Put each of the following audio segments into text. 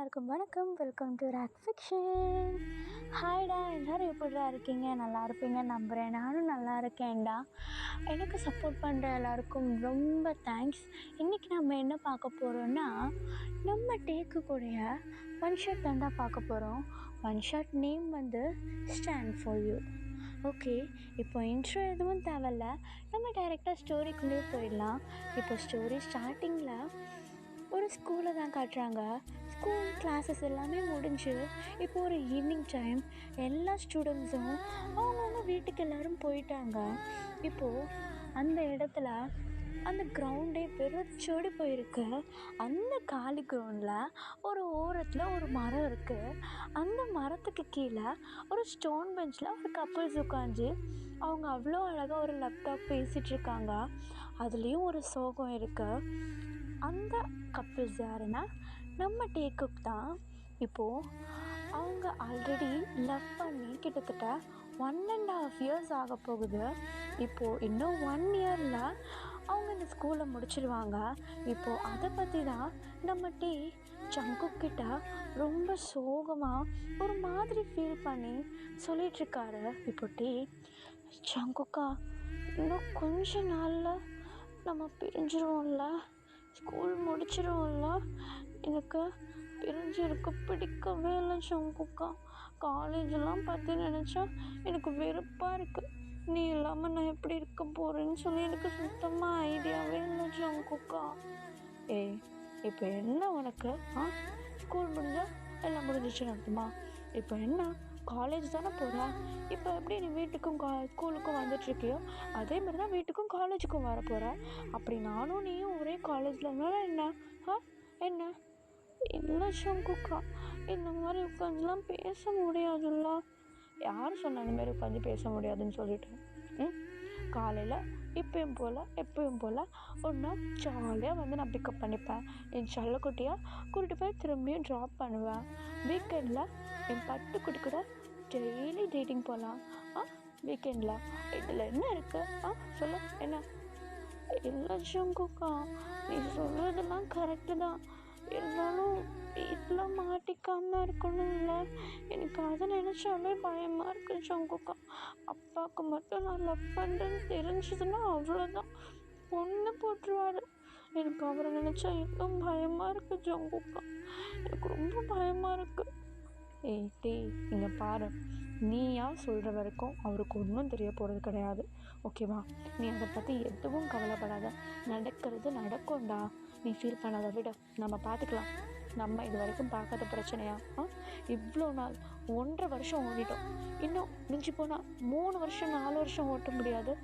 எல்லாருக்கும் வணக்கம். Welcome to rock fiction. ஹாய்டா, எல்லோரும் எப்படிடா இருக்கீங்க? நல்லா இருப்பீங்க நம்புகிறேன். நானும் நல்லா இருக்கேன்டா. எனக்கு சப்போர்ட் பண்ணுற எல்லாருக்கும் ரொம்ப தேங்க்ஸ். இன்றைக்கி நம்ம என்ன பார்க்க போகிறோன்னா, நம்ம டேக்குக்கூடிய ஒன் ஷாட் தாண்டா பார்க்க போகிறோம். ஒன் ஷாட் நேம் வந்து ஸ்டாண்ட் ஃபார் யூ. ஓகே, இப்போ இன்ட்ரோ எதுவும் தேவையில்ல, நம்ம டைரெக்டாக ஸ்டோரிக்குள்ளேயே போயிடலாம். இப்போ ஸ்டோரி ஸ்டார்டிங்கில் ஒரு ஸ்கூலை தான் காட்டுறாங்க. ஸ்கூல் கிளாஸஸ் எல்லாமே முடிஞ்சு இப்போது ஒரு ஈவினிங் டைம். எல்லா ஸ்டூடெண்ட்ஸும் அவங்கவுங்க வீட்டுக்கு எல்லோரும் போயிட்டாங்க. இப்போது அந்த இடத்துல அந்த கிரவுண்டே வெறிச்சோடி போயிருக்கு. அந்த காலி கிரவுண்டில் ஒரு ஓரத்தில் ஒரு மரம் இருக்குது. அந்த மரத்துக்கு கீழே ஒரு ஸ்டோன் பெஞ்சில் ஒரு கப்புள்ஸ் உட்காந்து அவங்க அவ்வளோ அழகாக ஒரு லேப்டாப் பேசிகிட்ருக்காங்க. அதுலேயும் ஒரு சோகம் இருக்குது. அந்த கப்புள்ஸ் யாருன்னா நம்ம டேக்குப் தான். இப்போது அவங்க ஆல்ரெடி லவ் பண்ணி கிட்டத்தட்ட 1.5 years ஆக போகுது. இப்போது இன்னும் 1 yearல் அவங்க இந்த ஸ்கூலை முடிச்சிடுவாங்க. இப்போது அதை பற்றி தான் நம்ம ஜங்குக்கிட்ட ரொம்ப சோகமாக ஒரு மாதிரி ஃபீல் பண்ணி சொல்லிகிட்ருக்காரு. இப்போ ஜங்குக்கா, இன்னும் கொஞ்ச நாளில் நம்ம பிரிஞ்சிருவோம்ல, ஸ்கூல் முடிச்சிடுவோம்ல, எனக்கு பிரிஞ்சு இருக்க பிடிக்கவே இல்லை ஜங்குக்கா. காலேஜெல்லாம் பற்றி நினச்சா எனக்கு வெறுப்பாக இருக்குது. நீ இல்லாமல் நான் எப்படி இருக்க போகிறேன்னு சொல்லி எனக்கு சுத்தமாக ஐடியாவே இல்லை ஜங்குக்கா. ஏய், இப்போ என்ன உனக்கு? ஸ்கூல் முடிஞ்சால் எல்லாம் முடிஞ்சிச்சுன்னு அர்த்தமா? இப்போ என்ன, காலேஜ் தானே போகிற? இப்போ எப்படி நீ வீட்டுக்கும் ஸ்கூலுக்கும் வந்துட்டுருக்கியோ அதே மாதிரி தான் வீட்டுக்கும் காலேஜுக்கும் வர போகிற. அப்படி நானும் நீயும் ஒரே காலேஜில் இருந்தாலும் என்ன? என்ன இல்லை ஜங்குக்கா, இந்த மாதிரி உட்காந்துலாம் பேச முடியாதுல்ல. யார் சொன்ன இந்த மாதிரி உட்காந்து பேச முடியாதுன்னு சொல்லிட்டு? காலையில் எப்பயும் போல் ஒன்றா ஜாலியாக வந்து நான் பிக்கப் பண்ணிப்பேன். என் செல்லக்குட்டியாக கூட்டிகிட்டு போய் திரும்பியும் ட்ராப் பண்ணுவேன். வீக்கெண்டில் என் பட்டுக்குட்டி கூட டெய்லி டேட்டிங் போகலாம். வீக்கெண்டில் இதில் என்ன இருக்குது? சொல்ல என்ன? இல்லை ஜங்குக்கா, நீ சொல்கிறதெல்லாம் கரெக்டு தான். இருந்தாலும் வீட்டில் மாட்டிக்காமல் இருக்கணும்ல, எனக்கு அதை நினச்சாலே பயமாக இருக்குது ஜங்குக்கா. அப்பாவுக்கு மட்டும் நான் லவ் பண்ணுறேன்னு தெரிஞ்சதுன்னா அவ்வளோதான், பொண்ணு போட்டுருவாரு. எனக்கு அவரை நினச்சா இன்னும் பயமாக இருக்குது ஜங்குக்கா. எனக்கு ரொம்ப பயமாக இருக்குது. ஏய் இங்கே பாரு, நீயா சொல்கிற வரைக்கும் அவருக்கு ஒன்றும் தெரிய போகிறது கிடையாது, ஓகேவா? நீ அதை பற்றி எதுவும் கவலைப்படாத. நடக்கிறது நடக்கும்டா, நீ ஃபீல் பண்ணாத. விட, நம்ம பார்த்துக்கலாம். நம்ம இது வரைக்கும் பார்க்காத பிரச்சனையா? இவ்வளோ நாள் 1.5 வருஷம் ஓடிட்டோம். இன்னும் மிஞ்சி போனால் 3 வருஷம் 4 வருஷம் ஓட்ட முடியாது.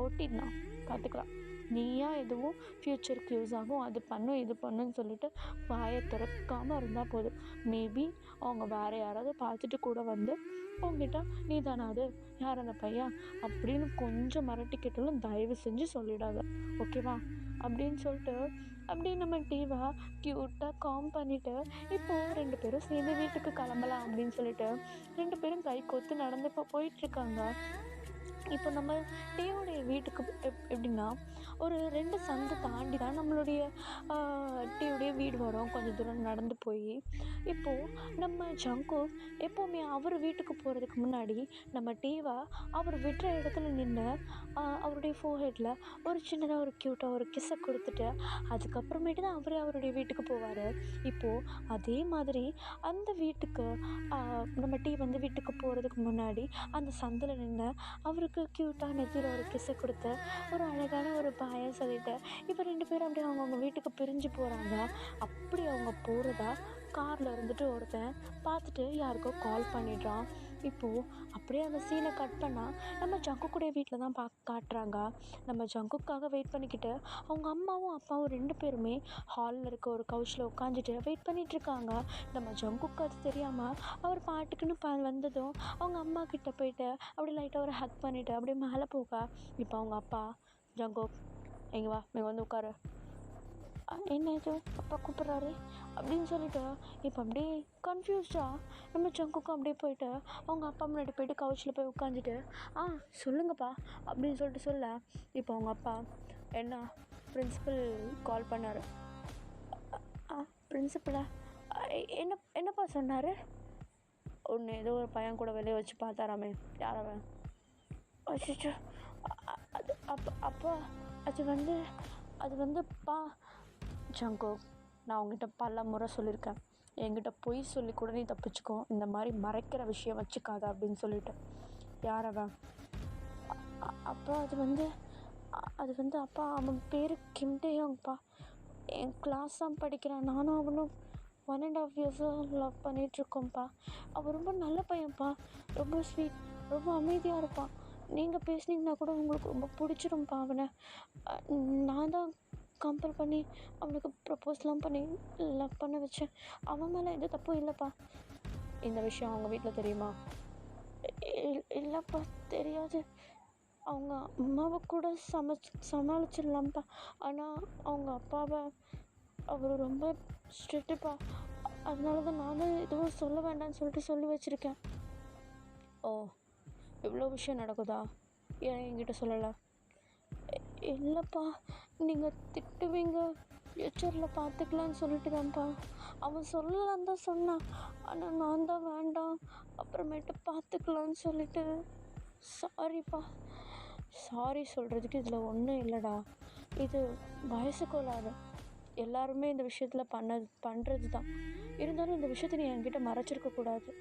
ஓட்டிடலாம், பார்த்துக்கலாம். நீயா எதுவும் ஃப்யூச்சருக்கு யூஸ் ஆகும், அது பண்ணும் இது பண்ணுன்னு சொல்லிட்டு வாயை திறக்காமல் இருந்தால் போதும். மேபி அவங்க வேறு யாராவது பார்த்துட்டு கூட வந்து உங்ககிட்ட நீ தானே அது, யார் அந்த பையன் அப்படின்னு கொஞ்சம் மிரட்டிக்கிட்டாலும் தயவு செஞ்சு சொல்லிடாத, ஓகேவா? அப்படின்னு சொல்லிட்டு அப்படியே நம்ம டீவை க்யூட்டாக காம் பண்ணிவிட்டு இப்போது 2 பேரும் சேர்ந்து வீட்டுக்கு கிளம்பலாம் அப்படின்னு சொல்லிட்டு 2 பேரும் கை கோத்து நடந்து இப்போ போயிட்டுருக்காங்க. இப்போ நம்ம டீயோடைய வீட்டுக்கு எப்படின்னா ஒரு 2 சந்து தாண்டி தான் நம்மளுடைய டீயோடைய வீடு வரும். கொஞ்சம் தூரம் நடந்து போய் இப்போது நம்ம ஜங்கு எப்போவுமே அவர் வீட்டுக்கு போகிறதுக்கு முன்னாடி நம்ம டீவை அவர் விடுற இடத்துல நின்று அவருடைய ஃபோர்ஹெட்டில் ஒரு சின்னதாக ஒரு க்யூட்டாக ஒரு கிஸ்ஸை கொடுத்துட்டு அதுக்கப்புறமேட்டு தான் அவருடைய வீட்டுக்கு போவார். இப்போது அதே மாதிரி அந்த வீட்டுக்கு நம்ம டீ வந்து வீட்டுக்கு போகிறதுக்கு முன்னாடி அந்த சந்தில் நின்று அவருக்கு க்யூட்டாக நெத்தியில் ஒரு கிஸ்ஸை கொடுத்து ஒரு அழகான ஒரு பாயை சொல்லிட்டு இப்போ 2 பேரும் அப்படியே அவங்கவுங்க வீட்டுக்கு பிரிஞ்சு போகிறாங்க. அப்படி அவங்க போகிறதா காரில் இருந்துட்டு ஒருத்தன் பார்த்துட்டு யாருக்கோ கால் பண்ணிடுறான். இப்போது அப்படியே அந்த சீனை கட் பண்ணால் நம்ம ஜங்குக்குடைய வீட்டில் தான் காட்டுறாங்க. நம்ம ஜங்குக்காக வெயிட் பண்ணிக்கிட்டு அவங்க அம்மாவும் அப்பாவும் 2 பேருமே ஹாலில் இருக்க ஒரு கவுச்சில் உட்காந்துட்டு வெயிட் பண்ணிகிட்ருக்காங்க. நம்ம ஜங்குக்கு அது தெரியாமல் அவர் பாட்டுக்குன்னு வந்ததும் அவங்க அம்மா கிட்டே போயிட்டு அப்படி லைட்டாக ஒரு ஹக் பண்ணிவிட்டு அப்படியே மேலே போக இப்போ அவங்க அப்பா, ஜங்கு இங்கே வா, இங்கே வந்து உட்காரு, என்ன இது அப்பா கூப்பிட்றாரு அப்படின்னு சொல்லிட்டு இப்போ அப்படியே கன்ஃபியூஸ்டாக நம்ம ஜங்குக்கும் அப்படியே போயிட்டு அவங்க அப்பா முன்னாடி போயிட்டு கவுச்சில் போய் உட்காந்துட்டு சொல்லுங்கப்பா அப்படின்னு சொல்லிட்டு சொல்ல இப்போ அவங்க அப்பா, என்ன பிரின்சிபல் கால் பண்ணார். பிரின்சிபலா? என்னப்பா சொன்னார்? ஒன்று ஏதோ ஒரு பையன் கூட வெளியே வச்சு பார்த்தாராமே, யாரவன்? அச்சோ, அது அப்பா அது வந்துப்பா. ஜங்கோ, நான் உங்ககிட்ட பல முறை சொல்லியிருக்கேன், என்கிட்ட பொய் சொல்லி கூட நீ தப்பிச்சுக்கோ, இந்த மாதிரி மறைக்கிற விஷயம் வச்சுக்காத அப்படின்னு சொல்லிட்டு. யாரவன்? அப்பா அது வந்து அப்பா அவன் பேர் கிம்டேயோங்ப்பா. என் கிளாஸ் தான் படிக்கிறான். நானும் அவனும் 1.5 இயர்ஸாக லவ் பண்ணிகிட்ருக்கோம்ப்பா. அவன் ரொம்ப நல்ல பையன்ப்பா, ரொம்ப ஸ்வீட், ரொம்ப அமைதியாக இருப்பான். நீங்கள் பேசுனீங்கன்னா கூட உங்களுக்கு ரொம்ப பிடிச்சிரும்ப்பா அவனை. நான் தான் கம்பல் பண்ணி அவனுக்கு ப்ரப்போஸ்லாம் பண்ணி லவ் பண்ண வச்சேன். அவன் மேலே எந்த தப்பும் இல்லைப்பா. இந்த விஷயம் அவங்க வீட்டில் தெரியுமா? இல்லைப்பா, தெரியாது. அவங்க அம்மாவை கூட சமாளிச்சிடலாம்ப்பா. ஆனால் அவங்க அப்பாவை அவர் ரொம்ப ஸ்ட்ரிக்ட்டுப்பா. அதனால தான் நானும் எதுவும் சொல்ல வேண்டாம்னு சொல்லிட்டு சொல்லி வச்சுருக்கேன். ஓ, இவ்வளோ விஷயம் நடக்குதா? ஏன் என்கிட்ட சொல்லலை? இல்லைப்பா, நீங்கள் திட்டுவீங்க, ஃப்யூச்சரில் பார்த்துக்கலான்னு சொல்லிட்டு தான்ப்பா. அவன் சொல்லலான்னு தான் சொன்னான். ஆனால் நான் தான் வேண்டாம், அப்புறமேட்டு பார்த்துக்கலான்னு சொல்லிட்டு. சாரிப்பா. சாரி சொல்கிறதுக்கு இதில் ஒன்றும் இல்லைடா. இது வயசு கோளாறு. எல்லாருமே இந்த விஷயத்தில் பண்ணுறது தான். இருந்தாலும் இந்த விஷயத்தை நீ என்கிட்ட மறைச்சிருக்கக்கூடாது.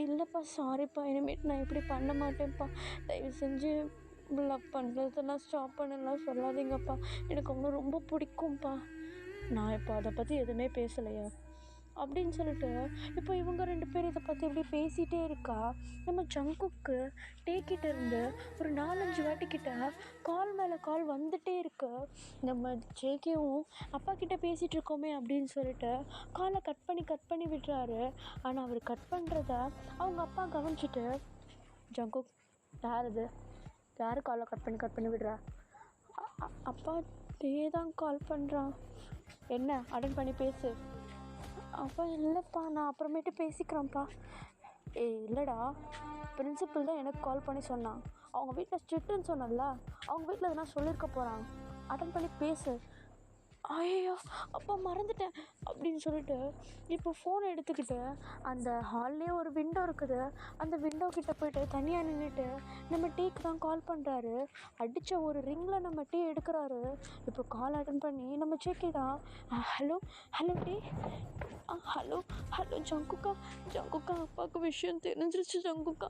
இல்லைப்பா, சாரிப்பா. இனிமேட்டு நான் இப்படி பண்ண மாட்டேன்ப்பா. தயவு செஞ்சு லவ் பண்ணுறதெல்லாம் ஸ்டாப் பண்ணலாம் சொல்லாதீங்கப்பா. எனக்கு அவனை ரொம்ப பிடிக்கும்ப்பா. நான் இப்போ அதை பற்றி எதுவுமே பேசலையா அப்படின்னு சொல்லிட்டு இப்போ இவங்க 2 பேர் இதை பற்றி இப்படி பேசிகிட்டே இருக்கா. நம்ம ஜங்குக்கு டேக்கிட்ட இருந்து ஒரு 4-5 வாட்டிக்கிட்ட கால் மேலே கால் வந்துகிட்டே இருக்கு. நம்ம ஜேகேவும் அப்பா கிட்டே பேசிகிட்டு இருக்கோமே அப்படின்னு சொல்லிட்டு காலை கட் பண்ணி விடுறாரு. ஆனால் அவர் கட் பண்ணுறத அவங்க அப்பா கவனிச்சிட்டு, ஜங்குக், யார் காலை கட் பண்ணி விடுறா? அப்பா, டே தான் கால் பண்ணுறான். என்ன, அட்டன் பண்ணி பேசு. அப்பா, இல்லைப்பா, நான் அப்புறமேட்டு பேசிக்கிறேன்ப்பா. இல்லைடா, பிரின்சிபல் தான் எனக்கு கால் பண்ணி சொன்னான். அவங்க வீட்டில் ஸ்ட்ரிக்ட்டுன்னு சொன்னல, அவங்க வீட்டில் எதனா சொல்லியிருக்க போகிறான். அட்டன் பண்ணி பேசு. ஐயோ, அப்பா மறந்துட்டேன் அப்படின்னு சொல்லிட்டு இப்போ ஃபோனை எடுத்துக்கிட்டு அந்த ஹால்லேயே ஒரு விண்டோ இருக்குது, அந்த விண்டோ கிட்டே போய்ட்டு தனியாக நின்றுட்டு நம்ம டீக்கு தான் கால் பண்ணுறாரு. அடித்த ஒரு ரிங்கில் நம்ம டீ எடுக்கிறாரு. இப்போ கால் அட்டன் பண்ணி நம்ம ஜேகே தான். Hello tea. ஹலோ ஜங்குக்கா, அப்பாவுக்கு விஷயம் தெரிஞ்சிருச்சு ஜங்குக்கா.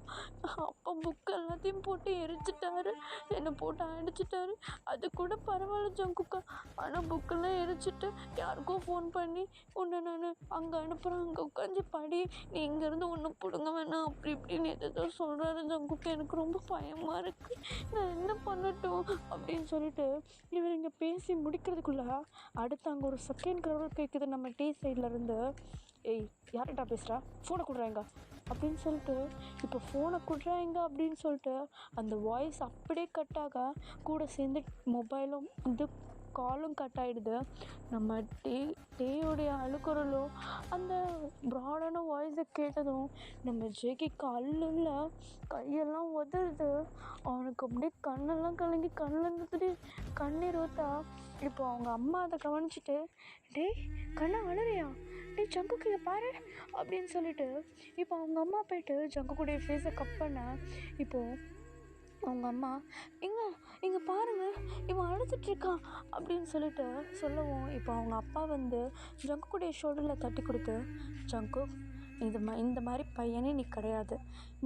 அப்பா புக்கு எல்லாத்தையும் போட்டு எரிச்சிட்டாரு, என்னை போட்டு அடிச்சிட்டாரு. அது கூட பரவாயில்ல ஜங்குக்கா, ஆனால் புக்கெல்லாம் எரிச்சிட்டு யாருக்கோ ஃபோன் பண்ணி உன்னை நான் அங்கே அனுப்புகிறேன், அங்கே உட்காந்து படி, நீ இங்கேருந்து ஒன்று பிடுங்க வேணாம், அப்படி இப்படின்னு எதோ சொல்கிறாரு ஜங்குக்கா. எனக்கு ரொம்ப பயமாக இருக்குது, நான் என்ன பண்ணட்டும் அப்படின்னு சொல்லிட்டு இவர் இங்கே பேசி முடிக்கிறதுக்குள்ளே அடுத்து அங்கே ஒரு செகண்ட் குரல் கேட்குது நம்ம டீ சைட்லேருந்து. ஏய், யார்கிட்ட பேசுகிறா? ஃபோனை கொடுறாங்க அப்படின்னு சொல்லிட்டு இப்போ ஃபோனை கொடுறாங்க அப்படின்னு சொல்லிட்டு அந்த வாய்ஸ் அப்படியே கட் ஆக கூட சேர்ந்து மொபைலும் இது காலும் கட் ஆகிடுது. நம்ம டேயோடைய அழுக்குறலும் அந்த ப்ராடான வாய்ஸை கேட்டதும் நம்ம ஜேகேக்கு அல்ல கையெல்லாம் உதறுது. அவனுக்கு அப்படியே கண்ணெல்லாம் கலங்கி கண்ணில் கண்ணீர் ஊற்றா. இப்போ அவங்க அம்மா அதை கவனிச்சிட்டு, டேய் கண்ணா அழுறியா, டேய் ஜங்குக்கு இதை பாரு அப்படின்னு சொல்லிட்டு இப்போ அவங்க அம்மா போய்ட்டு ஜங்குக்குடைய ஃபேஸை கட் பண்ண இப்போது அவங்க அம்மா, இங்கே பாருங்கள், இவன் அழுதுட்ருக்கான் அப்படின்னு சொல்லிட்டு சொல்லவும் இப்போ அவங்க அப்பா வந்து ஜங்குக்குடைய ஷோல்டரில் தட்டி கொடுத்து, ஜங்கு, இந்த மாதிரி பையனே நீ கிடையாது,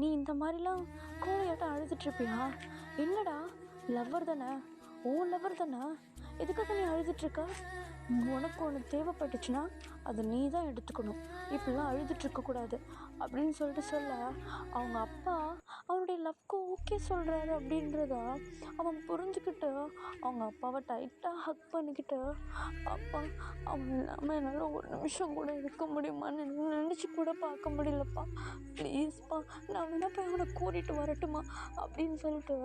நீ இந்த மாதிரிலாம் கோழையாட்டம் அழுதுட்ருப்பியா? இல்லைடா, லவ்வர் தானே, லவ்வர் தானே, எதுக்காக நீ அழுதுட்ருக்க? உனக்கு ஒன்று தேவைப்பட்டுச்சுன்னா அதை நீ தான் எடுத்துக்கணும், இப்படிலாம் அழுதுட்ருக்கக்கூடாது அப்படின்னு சொல்லிட்டு சொல்ல அவங்க அப்பா அவனுடைய லவ்க்கு ஓகே சொல்கிறாரு அப்படின்றத அவன் புரிஞ்சுக்கிட்டு அவங்க அப்பாவை டைட்டாக ஹக் பண்ணிக்கிட்டு, அப்பா, அவன் இல்லாமல் என்னால் ஒரு நிமிஷம் கூட இருக்க முடியுமான்னு நினச்சி கூட பார்க்க முடியலப்பா, ப்ளீஸ்ப்பா, நான் வேணா போய் அவனை கூட்டிகிட்டு வரட்டுமா அப்படின்னு சொல்லிட்டு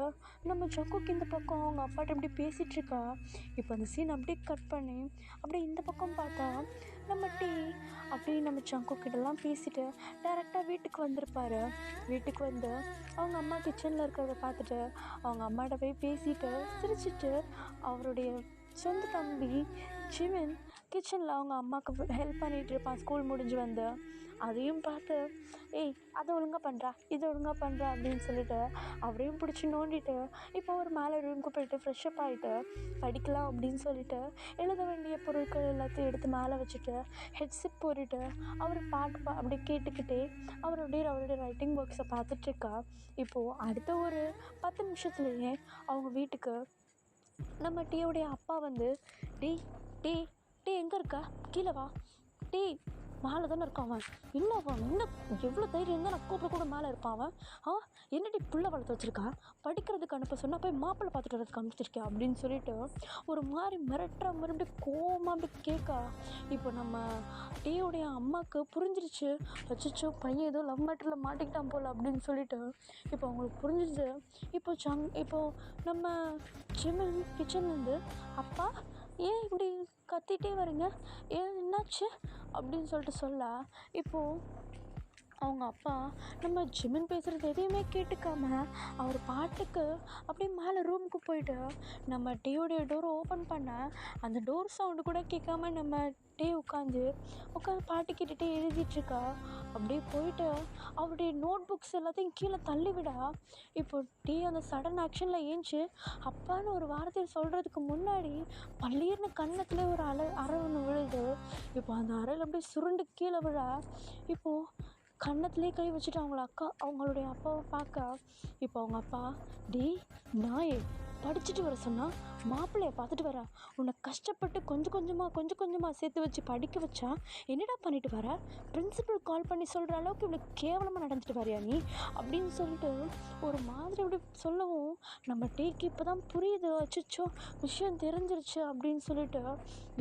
நம்ம ஜங்குக்கு இந்த பக்கம் அவங்க அப்பாட்ட இப்படி பேசிகிட்ருக்கா. இப்போ அந்த சீன் அப்படியே கட் பண்ணி அப்படியே இந்த பக்கம் பார்த்தா நம்ம டீ அப்படியே நம்ம ஜங்குக்கிட்டலாம் பேசிட்டு டேரெக்டாக வீட்டுக்கு வந்திருப்பாரு. வீட்டுக்கு வந்து அவங்க அம்மா கிச்சனில் இருக்கிறத பார்த்துட்டு அவங்க அம்மாட்ட போய் பேசிட்டு சிரிச்சிட்டு அவருடைய சொந்த தம்பி ஜிமின் கிச்சனில் அவங்க அம்மாவுக்கு ஹெல்ப் பண்ணிகிட்டு இருப்பான் ஸ்கூல் முடிஞ்சு வந்து. அதையும் பார்த்து ஏய் அதை ஒழுங்காக பண்ணுறா இதை ஒழுங்காக பண்ணுறா அப்படின்னு சொல்லிட்டு அவரையும் பிடிச்சி நோண்டிட்டு இப்போ ஒரு மேலே ரூமுக்கு போயிட்டு ஃப்ரெஷ்அப் ஆகிட்டு படிக்கலாம் அப்படின்னு சொல்லிட்டு எழுத வேண்டிய பொருட்கள் எல்லாத்தையும் எடுத்து மேலே வச்சுட்டு ஹெட்செட் போட்டுட்டு அவர் பாட்டு அப்படி கேட்டுக்கிட்டே அவருடைய ரைட்டிங் ஒர்க்ஸை பார்த்துட்ருக்கா. இப்போது அடுத்த ஒரு 10 நிமிஷத்துலேயே அவங்க வீட்டுக்கு நம்ம டீயோடைய அப்பா வந்து டீ டீ டீ எங்கே இருக்கா கீழே வா டீ மேலே தானே இருக்கான் அவன் இல்லை அவன் இன்னும் எவ்வளோ தைரியம் இருந்தால் நான் கூப்பிட கூட மேலே இருப்பான் அவன் என்னடி புள்ள வளர்த்து வச்சுருக்கா படிக்கிறதுக்கு அனுப்ப சொன்னால் போய் மாப்பிள்ளை பார்த்துட்டு வரதுக்கு அனுப்பிச்சிருக்கேன் அப்படின்னு சொல்லிட்டு ஒரு மாதிரி மிரட்டுற மாதிரி அப்படி கோவமாக அப்படி கேட்கா. இப்போ நம்ம டீயோடைய அம்மாவுக்கு புரிஞ்சிருச்சு வச்சுச்சோ பையன் ஏதோ லவ் மேட்டரில் மாட்டிக்கிட்டான் போல் அப்படின்னு சொல்லிட்டு இப்போ அவங்களுக்கு புரிஞ்சிச்சு. இப்போது நம்ம ஜிமின் கிச்சன்லேருந்து அப்பா ஏன் இப்படி கத்திகிட்டே வரீங்க ஏன் என்னாச்சு அப்படின்னு சொல்லிட்டு சொல்ல இப்போது அவங்க அப்பா நம்ம ஜிமின் பேசுகிறது எதையுமே கேட்டுக்காம அவர் பாட்டுக்கு அப்படியே மேலே ரூமுக்கு போயிட்டு நம்ம டீயோடைய டோரை ஓப்பன் பண்ண அந்த டோர் சவுண்டு கூட கேட்காம நம்ம டீ உட்காந்து பாட்டு கேட்டுகிட்டே எழுதிட்டுருக்கா. அப்படியே போயிட்டு அவருடைய நோட் புக்ஸ் எல்லாத்தையும் கீழே தள்ளிவிடா. இப்போ டீ அந்த சடன் ஆக்ஷனில் ஏஞ்சி அப்பான்னு ஒரு வார்த்தையை சொல்கிறதுக்கு முன்னாடி பள்ளீர்னு கன்னத்தில் ஒரு அறை ஒன்று விழுது. இப்போ அந்த அறையில் அப்படியே சுருண்டு கீழே விழ இப்போது கன்னத்துலேயே கை வச்சுட்டு அவங்களுடைய அப்பாவை பார்க்க இப்போ அவங்க அப்பா டீ நாயே படிச்சுட்டு வர சொன்னால் மாப்பிள்ளையை பார்த்துட்டு வர உன்னை கஷ்டப்பட்டு கொஞ்சம் கொஞ்சமாக சேர்த்து வச்சு படிக்க வச்சா என்னடா பண்ணிட்டு வர பிரின்சிபல் கால் பண்ணி சொல்கிற அளவுக்கு இவ்வளோ கேவலமாக நடந்துட்டு வரியா நீ அப்படின்னு சொல்லிட்டு ஒரு மாதிரி அப்படி சொல்லவும் நம்ம டீக்கு இப்போ தான் புரியுது அச்சோ விஷயம் தெரிஞ்சிருச்சு அப்படின்னு சொல்லிட்டு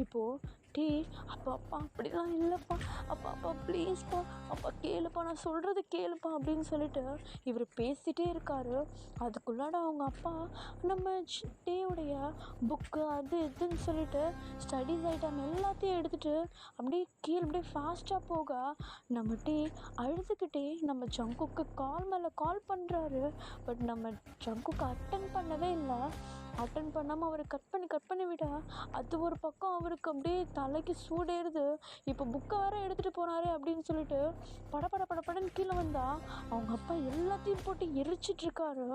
இப்போது டீ அப்பா அப்படிலாம் இல்லைப்பா அப்பா ப்ளீஸ்ப்பா அப்பா கேளுப்பா நான் சொல்கிறது கேளுப்பா அப்படின்னு சொல்லிட்டு இவர் பேசிகிட்டே இருக்காரு. அதுக்குள்ளாட அவங்க அப்பா நம்ம டீயோடைய புக்கு அது இதுன்னு சொல்லிட்டு ஸ்டடீஸ் ஐட்டம் எல்லாத்தையும் எடுத்துகிட்டு அப்படியே ஃபாஸ்ட்டாக போக நம்ம டீ அழுதுகிட்டே நம்ம ஜங்குக்கு கால் மேலே கால் பண்ணுறாரு. பட் நம்ம ஜங்குக்கு அட்டன் பண்ணவே இல்லை. அட்டன் பண்ணாமல் அவரை கட் பண்ணி விட அது ஒரு பக்கம் அவருக்கு அப்படியே தலைக்கு சூடேறுது. இப்போ புக்கை வேறு எடுத்துகிட்டு போனாரே அப்படின்னு சொல்லிட்டு படன்னு கீழே வந்தால் அவங்க அப்பா எல்லாத்தையும் போட்டு எரிச்சிட்ருக்காரு.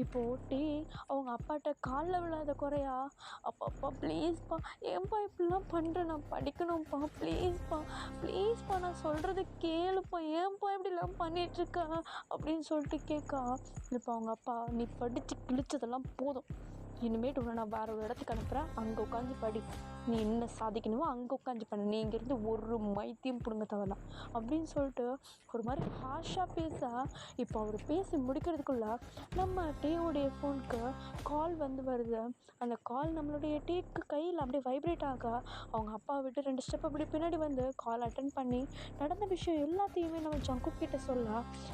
இப்போது டீ அவங்க அப்பாட்ட காலில் விழாத குறையா அப்பா ப்ளீஸ்ப்பா ஏன்பா இப்படிலாம் பண்ணுறேன் நான் படிக்கணும்ப்பா ப்ளீஸ்ப்பா நான் சொல்கிறத கேளுப்பா ஏன்பா இப்படிலாம் பண்ணிகிட்ருக்கா அப்படின்னு சொல்லிட்டு கேட்கா. இப்போ அவங்க அப்பா நீ படித்து கிழிச்சதெல்லாம் போதும் இனிமேட்டு உன்னை நான் வேறு ஒரு இடத்துக்கு அனுப்புகிறேன் அங்கே உட்காந்து படி நீ என்ன சாதிக்கணுமோ அங்கே உட்காந்து பண்ணு நீ இங்கேருந்து ஒரு மைத்தியம் பிடுங்க தவறலாம் அப்படின்னு சொல்லிட்டு ஒரு மாதிரி ஹாஷாக பேச இப்போ அவர் பேசி முடிக்கிறதுக்குள்ளே நம்ம டீயோடைய ஃபோனுக்கு கால் வருது. அந்த கால் நம்மளுடைய டீக்கு கையில் அப்படியே வைப்ரேட் ஆக அவங்க அப்பா விட்டு 2 ஸ்டெப் அப்படி பின்னாடி வந்து கால் அட்டன் பண்ணி நடந்த விஷயம் எல்லாத்தையுமே நம்ம ஜங்கு கிட்ட சொல்ல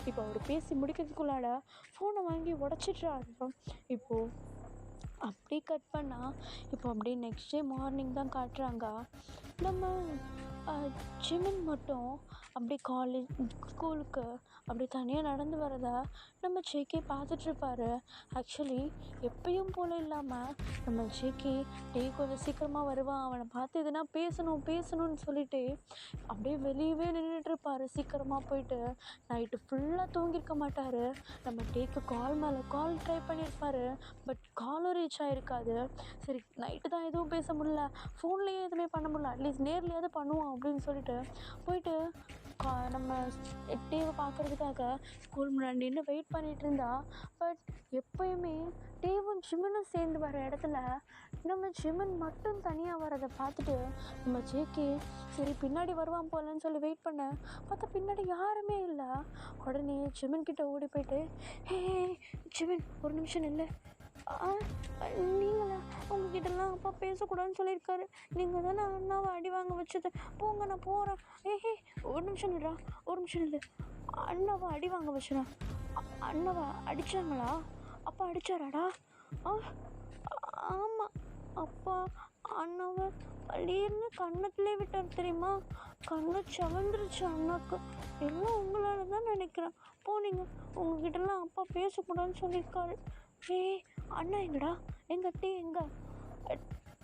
இப்போ அவர் பேசி முடிக்கிறதுக்குள்ளாட ஃபோனை வாங்கி உடச்சிட்றாரு. இப்போது அப்படி கட் பண்ணால் இப்போ அப்படியே நெக்ஸ்ட் டே மார்னிங் தான் காட்டுறாங்க. நம்ம ஜிமின் மட்டும் அப்படி ஸ்கூலுக்கு அப்படி தனியாக நடந்து வரதை நம்ம ஜேகே பார்த்துட்ருப்பாரு. ஆக்சுவலி எப்பயும் போல் இல்லாமல் நம்ம ஜேகே கொஞ்சம் சீக்கிரமாக வருவான் அவனை பார்த்து எதுனா பேசணும்னு சொல்லிட்டு அப்படியே வெளியவே நின்றுட்டுருப்பார். சீக்கிரமாக போயிட்டு நைட்டு ஃபுல்லாக தூங்கியிருக்க மாட்டார். நம்ம டேக்கு கால் மேலே கால் ட்ரை பண்ணியிருப்பார். பட் காலும் ரீச் ஆகிருக்காது. சரி நைட்டு தான் எதுவும் பேச முடியல ஃபோன்லேயே எதுவுமே பண்ண முடியல அட்லீஸ்ட் நேர்லையாவது பண்ணுவோம் அப்படின்னு சொல்லிட்டு போயிட்டு நம்ம டீவை பார்க்குறதுக்காக ஸ்கூல் முன்னாடி நின்று வெயிட் பண்ணிகிட்டு இருந்தா. பட் எப்போயுமே டீவும் ஜிமினும் சேர்ந்து வர இடத்துல நம்ம ஜிமின் மட்டும் தனியாக வரதை பார்த்துட்டு நம்ம ஜேகே சரி பின்னாடி வருவான் போலன்னு சொல்லி வெயிட் பண்ண பார்த்தா பின்னாடி யாருமே இல்லை. உடனே ஜிமின் கிட்ட ஓடி போயிட்டு ஹே ஜிமின் ஒரு நிமிஷம் இல்லை நீங்களா உங்ககிட்டலாம் அப்பா பேசக்கூடாதுன்னு சொல்லியிருக்காரு நீங்கள் தானே அண்ணாவை அடி வாங்க வச்சது போங்க நான் போகிறேன். ஒரு நிமிஷம் இல்லை அண்ணாவை அடி வாங்க வச்சுனா அண்ணாவை அடித்தாங்களா அப்பா அடித்தாராடா? ஆமாம் அப்பா அண்ணாவை பள்ளீர்னு கன்னத்துலேயே விட்டார் தெரியுமா கண்ணு சவந்துருச்சு அண்ணாக்கு எல்லாம் உங்களால் தான் நினைக்கிறேன் போனீங்க உங்ககிட்டலாம் அப்பா பேசக்கூடாதுன்னு சொல்லியிருக்காரு. அண்ணா எங்கடா எங்க டீ எங்க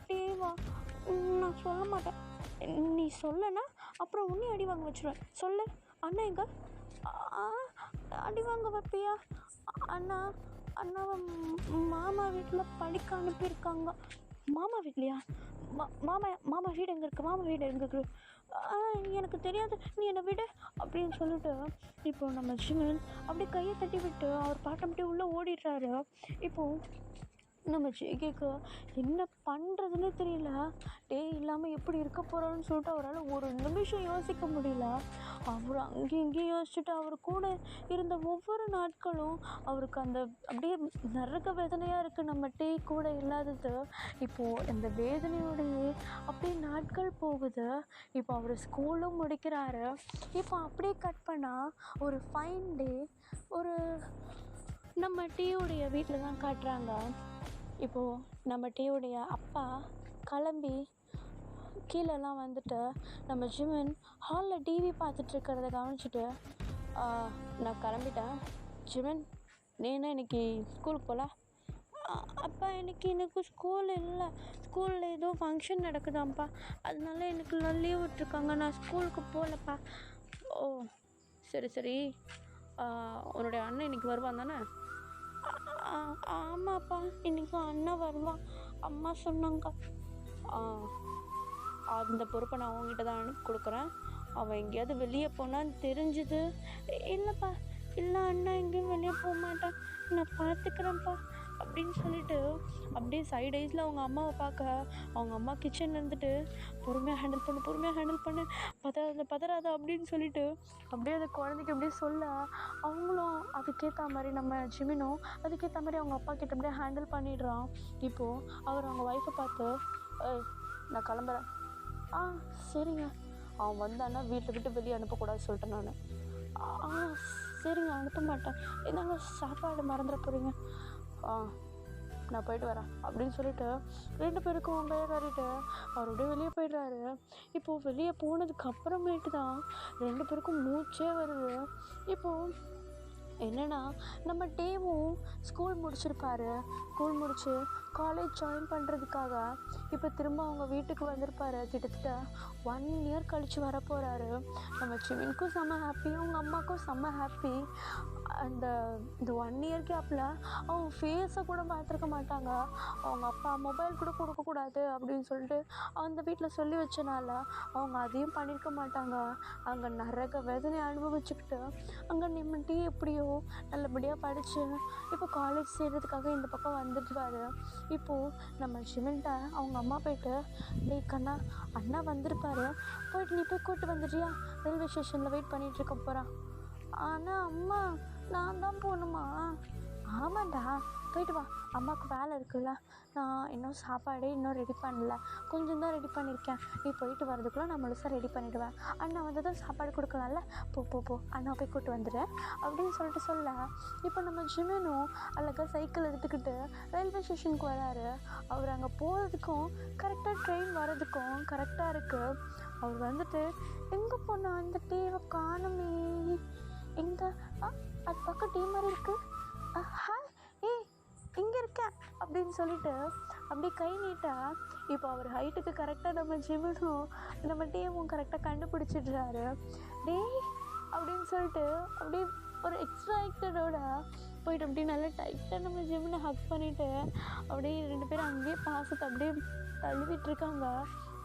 டீவா நான் சொல்ல மாட்டேன் நீ சொல்லனா அப்புறம் உன்னையும் அடி வாங்க வச்சுருவேன். சொல்லு, அண்ணா எங்க? ஆ, அடி வாங்க வைப்பியா? அண்ணா, அண்ணாவை மாமா வீட்டில் படிக்க அனுப்பியிருக்காங்க. மாமா வீட்லையா? மாமா மாமா வீடு எங்கே இருக்குது? மாமா வீடு எங்கே இருக்குது? எனக்கு தெரியாது, நீ என்னை விடு அப்படின்னு சொல்லிட்டு இப்போது நம்ம ஜிமின் அப்படியே கையை தட்டி விட்டு அவர் பாட்டம் அப்படியே உள்ளே ஓடிடுறாரு. இப்போது நம்ம ஜேகேக்கு என்ன பண்ணுறதுன்னு தெரியல. டே இல்லாமல் எப்படி இருக்க போகிறான்னு சொல்லிட்டு அவரால் ஒரு நிமிஷம் யோசிக்க முடியல. அவர் அங்கேயும் இங்கேயும் யோசிச்சுட்டு அவர் கூட இருந்த ஒவ்வொரு நாட்களும் அவருக்கு அந்த அப்படியே நரக வேதனையாக இருக்குது நம்ம டே கூட இல்லாதது. இப்போது இந்த வேதனையோடையே அப்படியே நாட்கள் போகுது. இப்போ அவர் ஸ்கூலும் முடிக்கிறாரு. இப்போ அப்படியே கட் பண்ணால் ஒரு ஃபைன் டே ஒரு நம்ம டீயோடைய வீட்டில் தான் காட்டுறாங்க. இப்போது நம்ம டீயோடைய அப்பா கிளம்பி கீழெல்லாம் வந்துட்டு நம்ம ஜிமின் ஹாலில் டிவி பார்த்துட்ருக்கிறத கவனிச்சிட்டு, நான் கிளம்பிட்டேன். ஜிமின், நீ என்ன இன்னைக்கு ஸ்கூலுக்கு போகல? அப்பா எனக்கு ஸ்கூல் இல்லை, ஸ்கூலில் ஏதோ ஃபங்க்ஷன் நடக்குதாம்ப்பா, அதனால எனக்கு லீவ் விட்ருக்காங்க, நான் ஸ்கூலுக்கு போகலப்பா. ஓ சரி சரி, உன்னுடைய அண்ணன் இன்னைக்கு வருவான் தானே? ஆமாப்பா, இன்னைக்கு அண்ணன் வருவான், அம்மா சொன்னாங்க. அந்த பொறுப்பை நான் அவங்ககிட்ட தான் கொடுக்குறேன். அவன் எங்கேயாவது வெளியே போனான்னு தெரிஞ்சுது. இல்லைப்பா, இல்லை அண்ணா எங்கேயும் வெளியே போக மாட்டான், நான் பார்த்துக்கிறேன்ப்பா அப்படின்னு சொல்லிட்டு அப்படியே சைட் ஐஸில் அவங்க அம்மாவை பார்க்க அவங்க அம்மா கிச்சனில் இருந்துட்டு பொறுமையாக ஹேண்டில் பண்ணு பதறாத அப்படின்னு சொல்லிட்டு அப்படியே அந்த குழந்தைக்கு அப்படியே சொல்ல அவங்களும் அதுக்கேற்ற மாதிரி நம்ம ஜிமினும் அதுக்கேற்ற மாதிரி அவங்க அப்பா கிட்ட அப்படியே ஹேண்டில் பண்ணிடுறான். இப்போது அவர் அவங்க ஒய்ஃபை பார்த்து, நான் கிளம்புறேன். சரிங்க. அவன் வந்தான்னா வீட்டை விட்டு வெளியே அனுப்பக்கூடாது சொல்லிட்டேன் நான். சரிங்க, அனுப்ப மாட்டேன். என்னங்க சாப்பாடு மறந்துட போகிறீங்க? நான் போயிட்டு வரேன் அப்படின்னு சொல்லிட்டு 2 பேருக்கும் கையை காட்டிட்டு அவருடைய வெளியே போயிடுறாரு. இப்போது வெளியே போனதுக்கு அப்புறமேட்டு தான் 2 பேருக்கும் மூச்சே வருது. இப்போது என்னென்னா நம்ம டேவும் ஸ்கூல் முடிச்சிருப்பாரு. ஸ்கூல் முடித்து காலேஜ் ஜாயின் பண்ணுறதுக்காக இப்போ திரும்ப அவங்க வீட்டுக்கு வந்திருப்பாரு. கிட்டத்தட்ட 1 இயர் கழித்து வரப்போகிறாரு. நம்ம ஜிமினுக்கும் செம்ம ஹாப்பி, அவங்க அம்மாவுக்கும் செம்ம ஹாப்பி. இந்த 1 இயர் கேப்பில் அவங்க ஃபேஸை கூட பார்த்துருக்க மாட்டாங்க. அவங்க அப்பா மொபைல் கூட கொடுக்கக்கூடாது அப்படின்னு சொல்லிட்டு அந்த வீட்டில் சொல்லி வச்சனால அவங்க அதையும் பண்ணியிருக்க மாட்டாங்க. அங்கே நரக வேதனை அனுபவிச்சுக்கிட்டு அங்கே நிம்மதி எப்படியோ நல்லபடியாக படித்து இப்போ காலேஜ் சேர்கிறதுக்காக இந்த பக்கம் வந்துடுவார். இப்போது நம்ம ஜிமின்ட்ட அவங்க அம்மா போய்ட்டு, டேய் கண்ணா, அண்ணா வந்திருப்பாரு, போய்ட்டு நீ போய் கூப்பிட்டு வந்துடுறியா? ரயில்வே ஸ்டேஷனில் வெயிட் பண்ணிகிட்ருக்க போகிறான். ஆனால் அம்மா, நான் தான் போகணுமா? ஆமாண்டா, போயிட்டு வா, அம்மாவுக்கு வேலை இருக்குல்ல. நான் இன்னும் சாப்பாடு இன்னும் ரெடி பண்ணல, கொஞ்சம் தான் ரெடி பண்ணியிருக்கேன். நீ போயிட்டு வரதுக்குள்ளே நான் முழுசாக ரெடி பண்ணிவிடுவேன். அண்ணா வந்து தான் சாப்பாடு கொடுக்கலாம்ல, போ அண்ணா போய் கூப்பிட்டு வந்துடுறேன் அப்படின்னு சொல்லிட்டு சொல்ல, இப்போ நம்ம ஜிமினும் அழகாக சைக்கிள் எடுத்துக்கிட்டு ரயில்வே ஸ்டேஷனுக்கு வராரு. அவர் அங்கே போகிறதுக்கும் கரெக்டாக ட்ரெயின் வர்றதுக்கும் கரெக்டாக இருக்குது. அவர் வந்துட்டு, எங்கே போனா அந்த டீவை காணுமே, எங்கே? அது பக்கம் டீ மாதிரி இருக்குது. இங்கே இருக்கேன் அப்படின்னு சொல்லிட்டு அப்படியே கை நீட்டா இப்போ அவர் ஹைட்டுக்கு கரெக்டாக நம்ம ஜிமினும் நம்ம டீமும் கரெக்டாக கண்டுபிடிச்சிடுறாரு. டேய் அப்படின்னு சொல்லிட்டு அப்படியே ஒரு எக்ஸ்ட்ராக்டடோட போயிட்டு அப்படியே நல்லா டைட்டாக நம்ம ஜிமினை ஹக் பண்ணிவிட்டு அப்படியே 2 பேரும் அங்கேயே பாசத்தை அப்படியே தள்ளிவிட்டுருக்காங்க.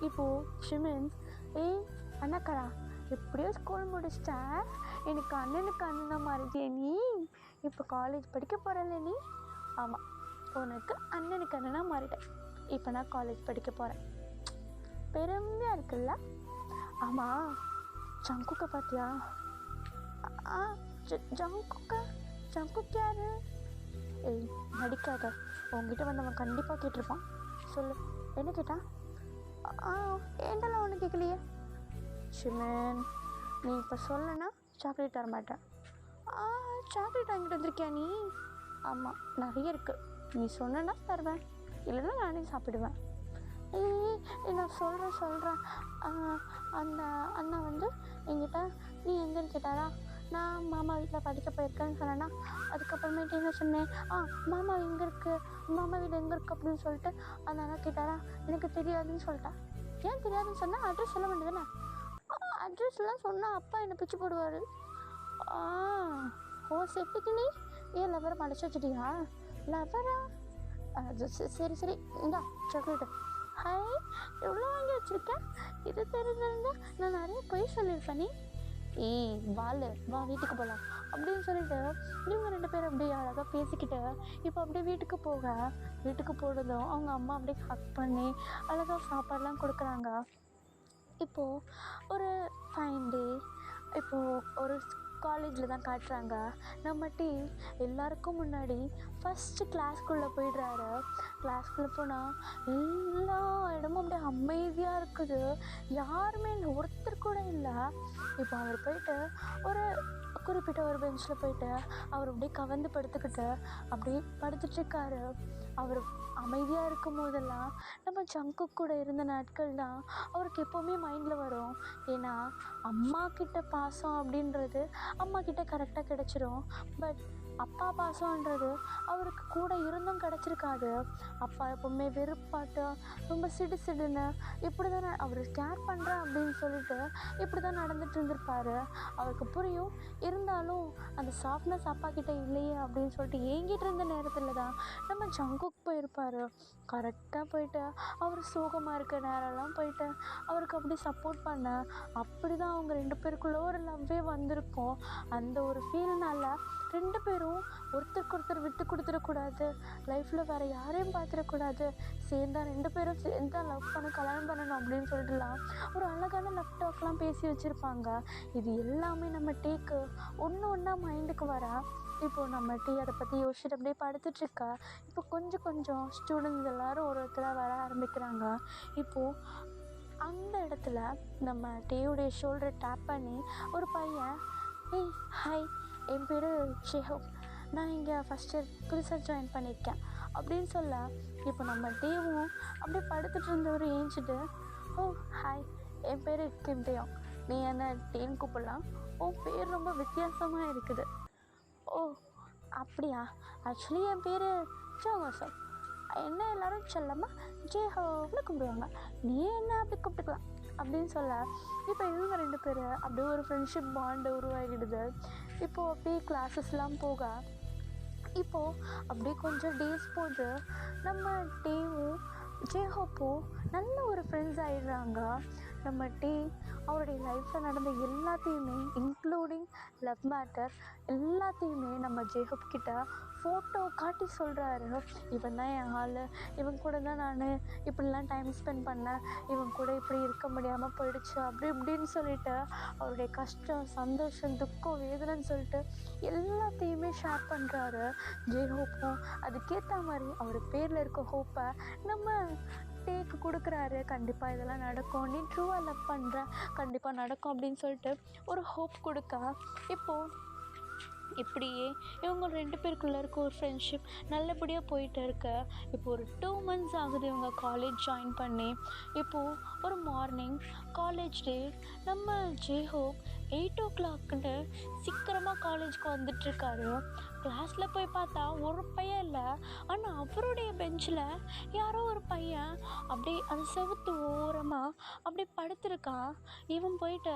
இப்போது ஜிமின், அண்ணாக்கடா, எப்படியோ ஸ்கூல் முடிச்சிட்டேன், எனக்கு அண்ணனை மாறிட்டியே நீ, இப்போ காலேஜ் படிக்க போகிறல்ல நீ? ஆமாம், உனக்கு அண்ணனுக்கு அண்ணனாக மாறிட்டேன், இப்போ நான் காலேஜ் படிக்க போகிறேன். பெருமையாக இருக்குல்ல? ஆமாம், ஜங்குக்கை பார்த்தியா? ஜங்குக் யாரு? நடிக்காத, உங்ககிட்ட வந்து அவன் கண்டிப்பாக கேட்டிருப்பான். சொல்லு, என்ன கேட்டான்? ஏண்டெல்லாம் ஒன்று கேட்கலையே. ஜிமின், நீ இப்போ சொல்லனா சாக்லேட் தர மாட்டேன். சாக்லேட் வாங்கிட்டு வந்திருக்கியா நீ? ஆமாம், நிறைய இருக்குது, நீ சொன்னா தருவேன், இல்லைன்னா நானே சாப்பிடுவேன். நான் சொல்கிறேன். அந்த அண்ணா வந்து என்கிட்ட நீ எங்கேன்னு கேட்டாரா? நான் மாமா வீட்டில் படிக்க போயிருக்கேன்னு சொன்னேன்னா அதுக்கப்புறமேட்டு என்ன சொன்னேன், மாமா எங்கே இருக்குது, மாமா வீடு எங்கே இருக்குது அப்படின்னு சொல்லிட்டு அந்த அண்ணா கேட்டாரா. எனக்கு தெரியாதுன்னு சொல்லிட்டேன். ஏன் தெரியாதுன்னு சொன்னால் அட்ரஸ் சொல்ல வேண்டியதானே. அட்ரஸ்லாம் சொன்னால் அப்பா என்னை பிச்சு போடுவார். ஓ செட்டுக்கு நீ ஏன் லவரை மறைச்சி வச்சுட்டியா? லவரா? அது சரி சரி இந்தா சாக்லேட்டு. ஹாய், எவ்வளோ வாங்கி வச்சுருக்கேன். இது தெரிஞ்சிருந்தா நான் நிறைய பொய் சொல்லியிருப்பேன். நீ வாழு வா வீட்டுக்கு போகலாம் அப்படின்னு சொல்லிட்டு இவங்க 2 பேரும் அப்படியே அழகாக பேசிக்கிட்டு இப்போ அப்படியே வீட்டுக்கு போனதும் அவங்க அம்மா அப்படியே ஹக் பண்ணி அழகாக சாப்பாடெலாம் கொடுக்குறாங்க. இப்போது ஒரு ஃபைன் டே, இப்போது ஒரு காலேஜில் தான் காட்டுறாங்க. நம்ம எல்லாருக்கும் முன்னாடி ஃபஸ்ட்டு கிளாஸ்க்குள்ளே போயிடுறாரு. கிளாஸ்க்குள்ளே போனால் எல்லா இடமும் அப்படியே அமைதியாக இருக்குது. யாருமே இல்லை, ஒருத்தர் கூட இல்லை. இப்போ அவர் போயிட்டு ஒரு குறிப்பிட்ட ஒரு பெஞ்சில் போயிட்டு அவர் அப்படியே கவர்ந்து படுத்துக்கிட்டு அப்படியே படுத்துட்ருக்காரு. அவர் அமைதியாக இருக்கும் போதெல்லாம் நம்ம ஜங்குக் கூட இருந்த நாட்கள் தான் அவருக்கு எப்போவுமே மைண்டில் வரும். ஏன்னா அம்மா கிட்ட பாசம் அப்படின்றது அம்மா கிட்ட கரெக்டாக கிடச்சிரும். பட் அப்பா பாசம்ன்றது அவருக்கு கூட இருந்தும் கிடச்சிருக்காது. அப்பா எப்போவுமே வெறுப்பாட்டு ரொம்ப சிடுன்னு இப்படி தான் அவர் கேர் பண்ணுறேன் அப்படின்னு சொல்லிட்டு இப்படி தான் நடந்துட்டு இருந்திருப்பார். அவருக்கு புரியும். இருந்தாலும் அந்த சாஃப்ட்னஸ் அப்பா கிட்ட இல்லையே அப்படின்னு சொல்லிட்டு ஏங்கிட்டு இருந்த நேரத்தில் தான் நம்ம ஜங்குக் போயிருப்பார். கரெக்டாக போயிட்டு அவர் சோகமாக இருக்க நேரம்லாம் போயிட்டு அவருக்கு அப்படி சப்போர்ட் பண்ண அப்படி தான் அவங்க 2 பேருக்குள்ளே ஒரு லவ்வே வந்திருக்கும். அந்த ஒரு ஃபீல்னால் 2 பேரும் ஒருத்தருக்கு ஒருத்தர் விட்டு கொடுத்துடக்கூடாது, லைஃப்பில் வேறு யாரையும் பார்த்துடக்கூடாது, 2 பேரும் சேர்ந்தா லவ் பண்ண கல்யாணம் பண்ணணும் அப்படின்னு சொல்லிட்டுலாம் ஒரு அழகான லவ் டாக்லாம் பேசி வச்சுருப்பாங்க. இது எல்லாமே நம்ம டேக்கு ஒன்றா மைண்டுக்கு வர. இப்போது நம்ம அதை பற்றி யோசிச்சுட்டு அப்படியே படுத்துட்ருக்கா. இப்போ கொஞ்சம் ஸ்டூடெண்ட்ஸ் எல்லோரும் ஒருத்தராக வர ஆரம்பிக்கிறாங்க. இப்போது அந்த இடத்துல நம்ம டேயோடைய ஷோல்டரை டேப் பண்ணி ஒரு பையன், ஹாய், என் பேர் ஷேஹப், நான் இங்கே ஃபஸ்ட் இயர் புதுசாக ஜாயின் பண்ணியிருக்கேன் அப்படின்னு சொல்ல இப்போ நம்ம டேவும் அப்படியே படுத்துட்டு இருந்தவர் ஏஞ்சிட்டு, ஹாய், என் பேர் கிம் டேயோங், நீ என்ன டேன்னு கூப்பிடலாம், உன் பேர் ரொம்ப வித்தியாசமாக இருக்குது. அப்படியா? ஆக்சுவலி என் பேர் ஜோங்கோசோ, என்ன எல்லோரும் செல்லமாக ஜேஹோன்னு கூப்பிடுவாங்க, நீ என்ன அப்படி கூப்பிட்டுக்கலாம் அப்படின்னு சொல்ல இப்போ இவங்க 2 பேர் அப்படியே ஒரு ஃப்ரெண்ட்ஷிப் பாண்டு உருவாகிடுது. இப்போது அப்படியே கிளாஸஸ்லாம் போக இப்போது அப்படியே கொஞ்சம் டேஸ் போது நம்ம டேவும் ஜேஹோப்பும் நல்ல ஒரு ஃப்ரெண்ட்ஸ் ஆகிடுறாங்க. நம்ம அவருடைய லைஃப்பில் நடந்த எல்லாத்தையுமே இன்க்ளூடிங் லவ் மேட்டர் எல்லாத்தையுமே நம்ம ஜேஹப் கிட்ட ஃபோட்டோ காட்டி சொல்கிறாரு. இவன் தான் என் ஆள், இவன் கூட தான் நான் இப்படிலாம் டைம் ஸ்பெண்ட் பண்ணேன், இவன் கூட இப்படி இருக்க முடியாமல் போயிடுச்சு அப்படி இப்படின்னு சொல்லிட்டு அவருடைய கஷ்டம், சந்தோஷம், துக்கம், வேதனைன்னு சொல்லிட்டு எல்லாத்தையுமே ஷேர் பண்ணுறாரு ஜேஹோப்பும். அதுக்கேற்ற மாதிரி அவர் பேரில் இருக்க ஹோப்பை நம்ம டேக்கு கொடுக்குறாரு. கண்டிப்பாக இதெல்லாம் நடக்கும், நீ ட்ரூவாக லவ் பண்ணுற, கண்டிப்பாக நடக்கும் அப்படின்னு சொல்லிட்டு ஒரு ஹோப் கொடுக்க இப்போது இப்படியே இவங்க 2 பேருக்குள்ளே இருக்க ஒரு ஃப்ரெண்ட்ஷிப் நல்லபடியாக போயிட்டு இருக்க. இப்போது ஒரு 2 months ஆகுது இவங்க காலேஜ் ஜாயின் பண்ணி. இப்போது ஒரு மார்னிங் காலேஜ் டே, நம்ம ஜேஹோப் 8 o'clock சீக்கிரமாக காலேஜுக்கு வந்துட்டுருக்காரு. கிளாஸில் போய் பார்த்தா ஒரு பையன் இல்லை, ஆனால் அவருடைய பெஞ்சில் யாரோ ஒரு பையன் அப்படியே அந்த செவுத்து ஓரமாக அப்படியே படுத்துருக்கான். இவன் போயிட்டு,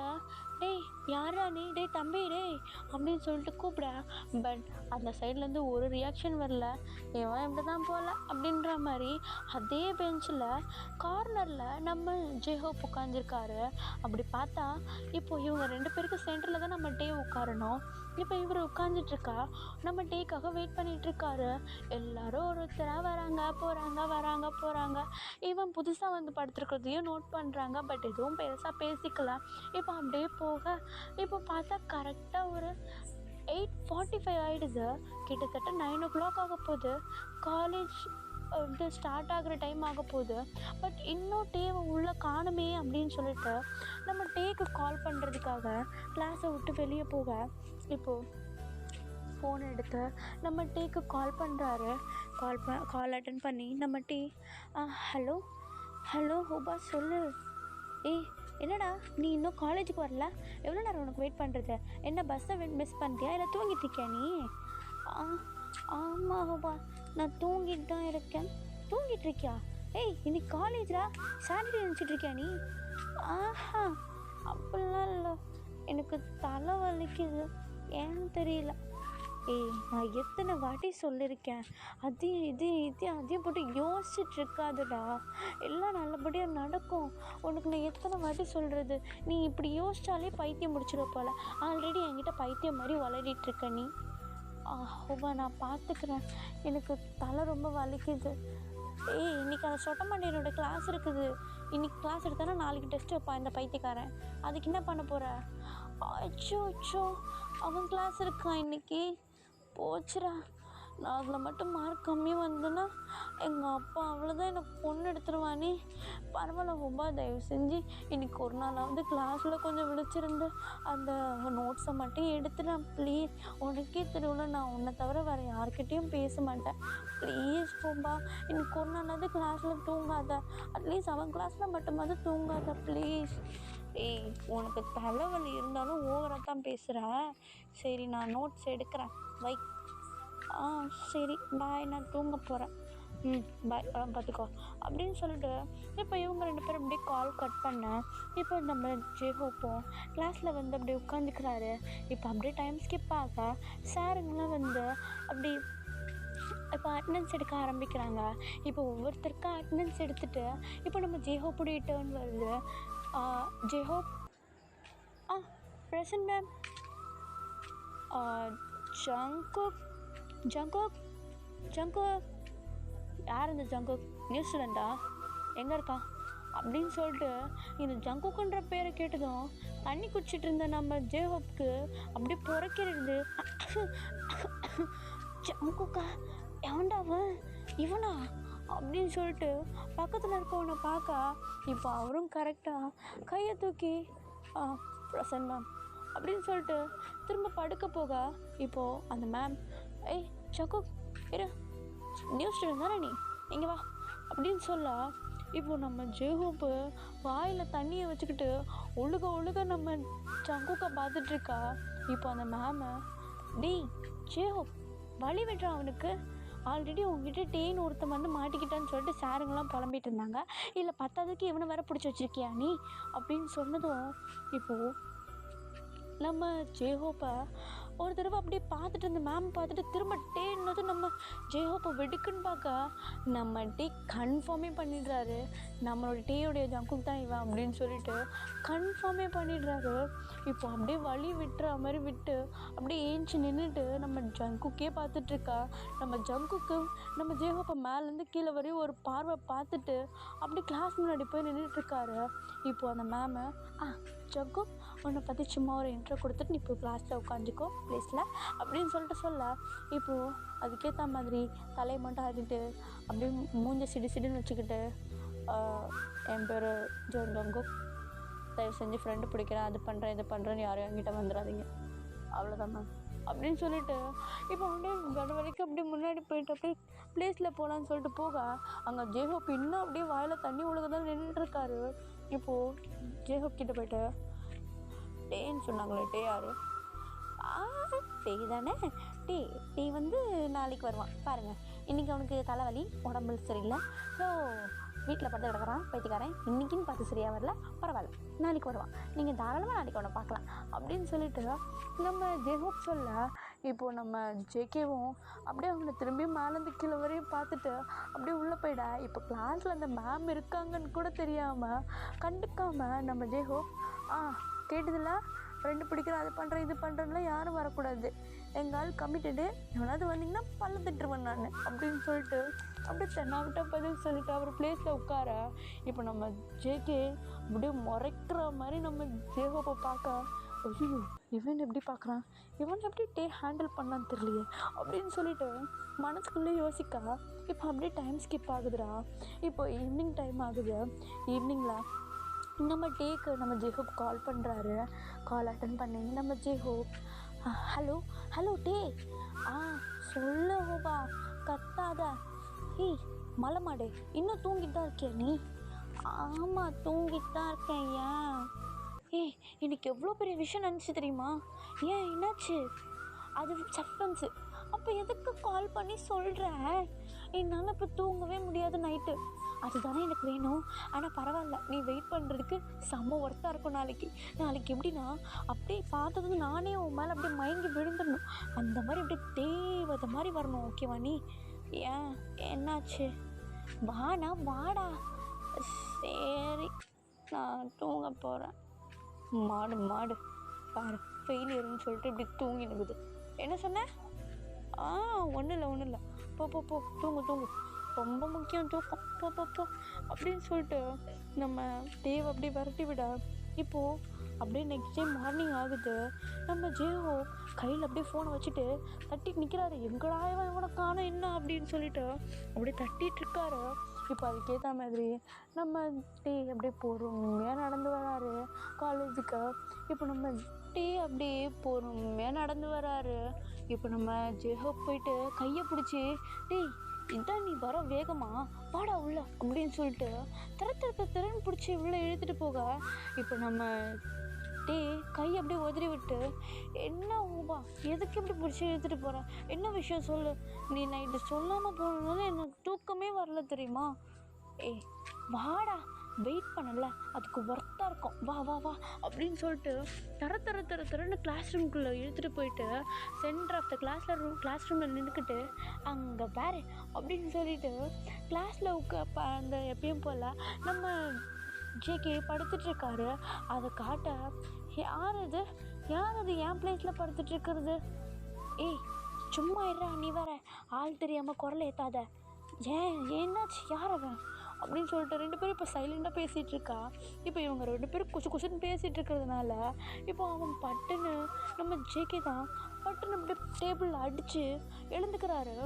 டேய் யாரா நீ, டேய் தம்பி, டேய் அப்படின்னு சொல்லிட்டு கூப்பிட. பட் அந்த சைட்லேருந்து ஒரு ரியாக்ஷன் வரல. இவன் இப்படி தான் போகல அப்படின்ற மாதிரி அதே பெஞ்சில் கார்னரில் நம்ம ஜேஹோப் உட்காந்துருக்காரு. அப்படி பார்த்தா இப்போது இவங்க 2 பேருக்கு சென்டரில் தான் நம்ம டே உட்காரணும். இப்போ இவர் உட்காந்துட்ருக்கா, நம்ம டேக்காக வெயிட் பண்ணிகிட்ருக்காரு. எல்லோரும் ஒருத்தராக வராங்க. இவன் புதுசாக வந்து படுத்துருக்கிறதையும் நோட் பண்ணுறாங்க. பட் எதுவும் பெருசாக பேசிக்கலாம். இப்போ அப்படியே போக இப்போ பார்த்தா கரெக்டாக ஒரு 8:45 ஆகிடுது. கிட்டத்தட்ட 9 o'clock ஆக போகுது. காலேஜ் இது ஸ்டார்ட் ஆகிற டைம் ஆக போகுது. பட் இன்னும் டேவை உள்ளே காணுமே அப்படின்னு சொல்லிட்டு நம்ம டேக்கு கால் பண்ணுறதுக்காக கிளாஸை விட்டு வெளியே போக இப்போது ஃபோன் எடுத்து நம்ம டேக்கு கால் பண்ணுறாரு. கால் அட்டன் பண்ணி நம்ம டே, ஹலோ ஹோபா சொல்லு, என்னடா நீ இன்னும் காலேஜுக்கு வரல? எவ்வளோ நேரம் உனக்கு வெயிட் பண்ணுறது? என்ன பஸ்ஸை மிஸ் பண்ணிட்டியா இல்லை தூங்கிட்டு இருக்கியா நீ? ஆ ஆமாப்பா, நான் தூங்கிட்டு தான் இருக்கேன். தூங்கிட்டு இருக்கியா? ஏய் இன்னைக்கு காலேஜா? சாட்டர்டே நினச்சிட்டு இருக்கியா நீ? ஆஹா அப்படிலாம் இல்லை, எனக்கு தலை வலிக்குது, ஏன்னு தெரியல. ஏய் நான் எத்தனை வாட்டி சொல்லியிருக்கேன், அதையும் அதையும் போட்டு யோசிச்சுட்டு இருக்காதுடா, எல்லாம் நல்லபடியாக நடக்கும். உனக்கு நான் எத்தனை வாட்டி சொல்கிறது, நீ இப்படி யோசிச்சாலே பைத்தியம் முடிச்சிட போல. ஆல்ரெடி என்கிட்ட பைத்தியம் மாதிரி வளரிட்டுருக்க நீ. ஓவா நான் பார்த்துக்கிறேன், எனக்கு தலை ரொம்ப வலிக்குது. ஏய் இன்றைக்கி அந்த சொட்டமாண்டியனோட கிளாஸ் இருக்குது. இன்றைக்கி கிளாஸ் எடுத்தானா நாளைக்கு டெஸ்ட் வைப்பான் இந்த பைத்தியக்காரன். அதுக்கு என்ன பண்ண போகிற? அச்சோ அவன் கிளாஸ் இருக்கான் இன்றைக்கி. போச்சுடா, நான் அதில் மட்டும் மார்க் கம்மியாக வந்தேன்னா எங்கள் அப்பா அவ்வளோதான் எனக்கு பொண்ணு எடுத்துருவானே. பரவாயில்ல ரொம்ப தயவு செஞ்சு இன்றைக்கி ஒரு நாளாவது கிளாஸில் கொஞ்சம் விழிச்சிருந்து அந்த நோட்ஸை மட்டும் எடுத்துட்டேன் ப்ளீஸ். உனக்கே தெரியல, நான் உன்னை தவிர வேறு யார்கிட்டையும் பேச மாட்டேன். ப்ளீஸ் போம்பா, இன்றைக்கி ஒரு நாளாவது கிளாஸில் தூங்காத. அட்லீஸ்ட் அவன் கிளாஸில் மட்டுமாவது தூங்காத ப்ளீஸ். ஏய் உனக்கு தலைவலி இருந்தாலும் ஓவராக தான் பேசுகிற. சரி நான் நோட்ஸ் எடுக்கிறேன், வை. சரி பாய், நான் தூங்க போகிறேன். பாய், பார்த்துக்கோ அப்படின்னு சொல்லிட்டு இப்போ இவங்க 2 பேரும் அப்படியே கால் கட் பண்ணேன். இப்போ நம்ம ஜெஹோப்பும் கிளாஸில் வந்து அப்படியே உட்காந்துக்கிறாரு. இப்போ அப்படியே டைம் ஸ்கிப் ஆக சாருங்களாம் வந்து அப்படி இப்போ அட்டண்டன்ஸ் எடுக்க ஆரம்பிக்கிறாங்க. இப்போ ஒவ்வொருத்தருக்கும் அட்டண்டன்ஸ் எடுத்துகிட்டு இப்போ நம்ம ஜெஹோப்புடைய டேர்ன் வருது. ஜெஹோப் ப்ரெசன்ட் மேம். ஜங்குக் யார் இந்த ஜங்குக்? நியூ ஸ்டூடெண்ட்டா? எங்கே இருக்கான் அப்படின்னு சொல்லிட்டு இந்த ஜங்குக்குன்ற பேரை கேட்டதும் தண்ணி குடிச்சிட்டு இருந்த நம்ம ஜெஹோப்க்கு அப்படியே புறக்கிறது. ஜங்குக்கா? எவன்டாவன்? இவனா அப்படின்னு சொல்லிட்டு பக்கத்தில் இருக்கவனை பார்க்க இப்போ அவரும் கரெக்டாக கையை தூக்கி ப்ரெசன்ட் மேம் அப்படின்னு சொல்லிட்டு திரும்ப படுக்க போக இப்போது அந்த மேம், ஏய் ஜங்குக் இரு, நியூ ஸ்டூடெண்ட் தானே நீ, இங்கே வா அப்படின்னு சொல்ல இப்போது நம்ம ஜெஹோப்பு வாயில் தண்ணியை வச்சுக்கிட்டு ஒழுக நம்ம ஜங்குக்கை பார்த்துட்ருக்கா. இப்போ அந்த மேமை, டேய் ஜெஹோப் வழி விடுறான் அவனுக்கு, ஆல்ரெடி உங்ககிட்ட டேன்னு ஒருத்தன் வந்து மாட்டிக்கிட்டான்னு சொல்லிட்டு சாருங்கெல்லாம் புலம்பிகிட்டு இருந்தாங்க, இல்லை பத்தாவதுக்கு இவனை வேற பிடிச்சி வச்சுருக்கியா நீ அப்படின்னு சொன்னதும் இப்போது நம்ம ஜெஹோப்பை ஒரு தடவை அப்படியே பார்த்துட்டு அந்த மேம் பார்த்துட்டு திரும்ப டேன்னதும் நம்ம ஜெஹோப்பை வெடுக்குன்னு பார்க்க நம்ம டே கன்ஃபார்மே பண்ணிடுறாரு, நம்மளோட டேயோடைய ஜங்குக் தான் இவன் அப்படின்னு சொல்லிட்டு கன்ஃபார்மே பண்ணிடுறாரு. இப்போ அப்படியே வழி விட்டுற மாதிரி விட்டு அப்படியே ஏஞ்சி நின்றுட்டு நம்ம ஜங்குக்கே பார்த்துட்ருக்கா. நம்ம ஜங்குக்கு நம்ம ஜெஹோப்பை மேலேருந்து கீழே வரையும் ஒரு பார்வை பார்த்துட்டு அப்படியே கிளாஸ் முன்னாடி போய் நின்றுட்டுருக்காரு. இப்போது அந்த மேமு, ஜங்குக் உன்னை பற்றி சும்மா ஒரு இன்ட்ரோ கொடுத்துட்டு நீ இப்போ கிளாஸில் உட்காந்துக்கோ ப்ளேஸில் அப்படின்னு சொல்லிட்டு சொல்ல இப்போது அதுக்கேற்ற மாதிரி தலையை மட்டும் ஆடிட்டு அப்படியே மூஞ்ச சிடுன்னு வச்சுக்கிட்டு, என் பேர் ஜங்குக், தயவு செஞ்சு ஃப்ரெண்டு பிடிக்கிறேன், அது பண்ணுறேன் இது பண்ணுறேன்னு யாரும் என்கிட்ட வந்துடாதீங்க, அவ்வளோதான் மேம் அப்படின்னு சொல்லிட்டு இப்போ அப்படியே கட வரைக்கும் அப்படியே முன்னாடி போயிட்டு அப்படியே ப்ளேஸில் போகலான்னு சொல்லிட்டு போக அங்கே ஜெஹோப் இன்னும் அப்படியே வாயில் தண்ணி ஒழுக தான் நின்றுட்டுருக்காரு. இப்போது ஜெஹோப் கிட்டே போய்ட்டு, டேன்னு சொன்னாங்களே, டே யார்? டே தானே, டே வந்து நாளைக்கு வருவான் பாருங்கள், இன்றைக்கி அவனுக்கு தலைவலி உடம்பு சரியில்லை, ஸோ வீட்டில் படுத்து கிடக்குறான் பைத்தியக்காரன், இன்றைக்கின்னு பார்த்து சரியாக வரல, பரவாயில்ல நாளைக்கு வருவான், நீங்கள் தாராளமாக நாளைக்கு அவனை பார்க்கலாம் அப்படின்னு சொல்லிட்டு நம்ம ஜெஹோப் சொல்ல இப்போது நம்ம ஜேகேவும் அப்படியே அவனை திரும்பி மேலேருந்து கீழே வரையும் பார்த்துட்டு அப்படியே உள்ளே போயிட. இப்போ கிளாஸில் அந்த மேம் இருக்காங்கன்னு கூட தெரியாமல் கண்டுக்காமல் நம்ம ஜெஹோப், கேட்டதில்ல ஃப்ரெண்டு பிடிக்கிறேன் அது பண்ணுறேன் இது பண்ணுறேன்லாம் யாரும் வரக்கூடாது, எங்கள் ஆள் கமிட்டடு, எவனாவது வந்தீங்கன்னா பல்ல திட்டுருவேன் நான் அப்படின்னு சொல்லிட்டு அப்படியே தென்னாவிட்ட பதில் சொல்லிட்டு அவர் ப்ளேஸில் உட்கார இப்போ நம்ம ஜேகே அப்படியே முறைக்கிற மாதிரி நம்ம ஜெஹோப்பை பார்க்க, ஐயோ இவன் எப்படி பார்க்குறான், இவன் எப்படி டே ஹேண்டில் பண்ணான்னு தெரியலையே அப்படின்னு சொல்லிட்டு மனசுக்குள்ளே யோசிக்க இப்போ அப்படியே டைம் ஸ்கிப் ஆகுதுடா. இப்போ ஈவினிங் டைம் ஆகுது. ஈவினிங்கில் நம்ம டேக்கு நம்ம ஜெஹோப் கால் பண்ணுறாரு. கால் அட்டன் பண்ணி நம்ம ஜெஹோப், ஹலோ டே, சொல்லு ஹோபா, கத்தாத, ஏய் மலை மாடு இன்னும் தூங்கிட்டு தான் இருக்கியா நீ? ஆமாம், தூங்கிட்டு தான் இருக்கேன். ஏன்? ஏய், இன்னைக்கு எவ்வளோ பெரிய விஷயம் நினச்சி தெரியுமா? ஏன், என்னாச்சு? அது சஸ்பென்ஸு. அப்போ எதுக்கு கால் பண்ணி சொல்கிறேன்? என்னால் இப்போ தூங்கவே முடியாது நைட்டு. அதுதானே எனக்கு வேணும். ஆனால் பரவாயில்ல, நீ வெயிட் பண்ணுறதுக்கு செம்ம ஒர்த்தாக இருக்கும். நாளைக்கு எப்படின்னா, அப்படியே பார்த்ததும் நானே உன் மேலே அப்படியே மயங்கி விழுந்துடணும். அந்த மாதிரி அப்படியே தேவதை மாதிரி வரணும். ஓகேவா நீ? ஏன், என்னாச்சு? வாடா. சரி, நான் தூங்க போகிறேன். மாடு பாரு, ஃபெயிலியர்னு சொல்லிட்டு இப்படி தூங்கி நிற்குது. என்ன சொன்ன? ஒன்றும் இல்லை. போ தூங்கு. ரொம்ப முக்கியம் தூக்கம். போ அப்படின்னு சொல்லிட்டு நம்ம தேவை அப்படியே விரட்டி விட. இப்போது அப்படியே நெக்ஸ்ட் டே மார்னிங் ஆகுது. நம்ம ஜேஹோ கையில் அப்படியே ஃபோனை வச்சுட்டு தட்டிட்டு நிற்கிறாரு. எங்கடா இவனை காணோம் என்ன அப்படின்னு சொல்லிட்டு அப்படியே தட்டிகிட்டு இருக்காரு. இப்போ அதுக்கேற்ற மாதிரி நம்ம அப்படியே பொறுமையாக நடந்து வராரு காலேஜுக்கு. இப்போ நம்ம அப்படியே பொறுமையாக நடந்து வராரு. இப்போ நம்ம ஜெஹோ போயிட்டு கையை பிடிச்சி, இதான் நீ வர வேகமா, வாடா உள்ள அப்படின்னு சொல்லிட்டு திறன்னு பிடிச்சி உள்ள இழுத்துட்டு போக, இப்போ நம்ம கை அப்படியே உதறி விட்டு, என்ன ஊபா, எதுக்கு இப்படி பிடிச்சி இழுத்துட்டு போகிறேன், என்ன விஷயம் சொல்லு, நீ நைட்டு சொல்லாமல் போனதுனால எனக்கு தூக்கமே வரல தெரியுமா? வாடா, வெயிட் பண்ணல, அதுக்கு ஒர்த்தாக இருக்கும், வா அப்படின்னு சொல்லிட்டு தரன்னு கிளாஸ் ரூம்குள்ளே இழுத்துட்டு போயிட்டு சென்டர் ஆஃப் த கிளாஸ் ரூமில் நின்றுக்கிட்டு, அங்கே பாரு அப்படின்னு சொல்லிட்டு கிளாஸில் அந்த எப்பயும் போல் நம்ம ஜேகே படுத்துட்ருக்காரு. அதை காட்ட, யார் அது என் பிளேஸில் படுத்துட்ருக்கிறது? சும்மா இருடா, நீ வேற ஆள் தெரியாமல் குரல் ஏற்றாத. என்னாச்சு, யார் அவன் அப்படின்னு சொல்லிட்டு 2 பேரும் இப்போ சைலண்டாக பேசிகிட்டு இருக்கா. இப்போ இவங்க 2 பேரும் குசுன்னு பேசிகிட்டு இருக்கிறதுனால இப்போ அவன் பட்டுன்னு நம்ம ஜேகே தான் பட்டுன்னு அப்படியே டேபிளில் அடித்து எழுந்துக்கிறாரு.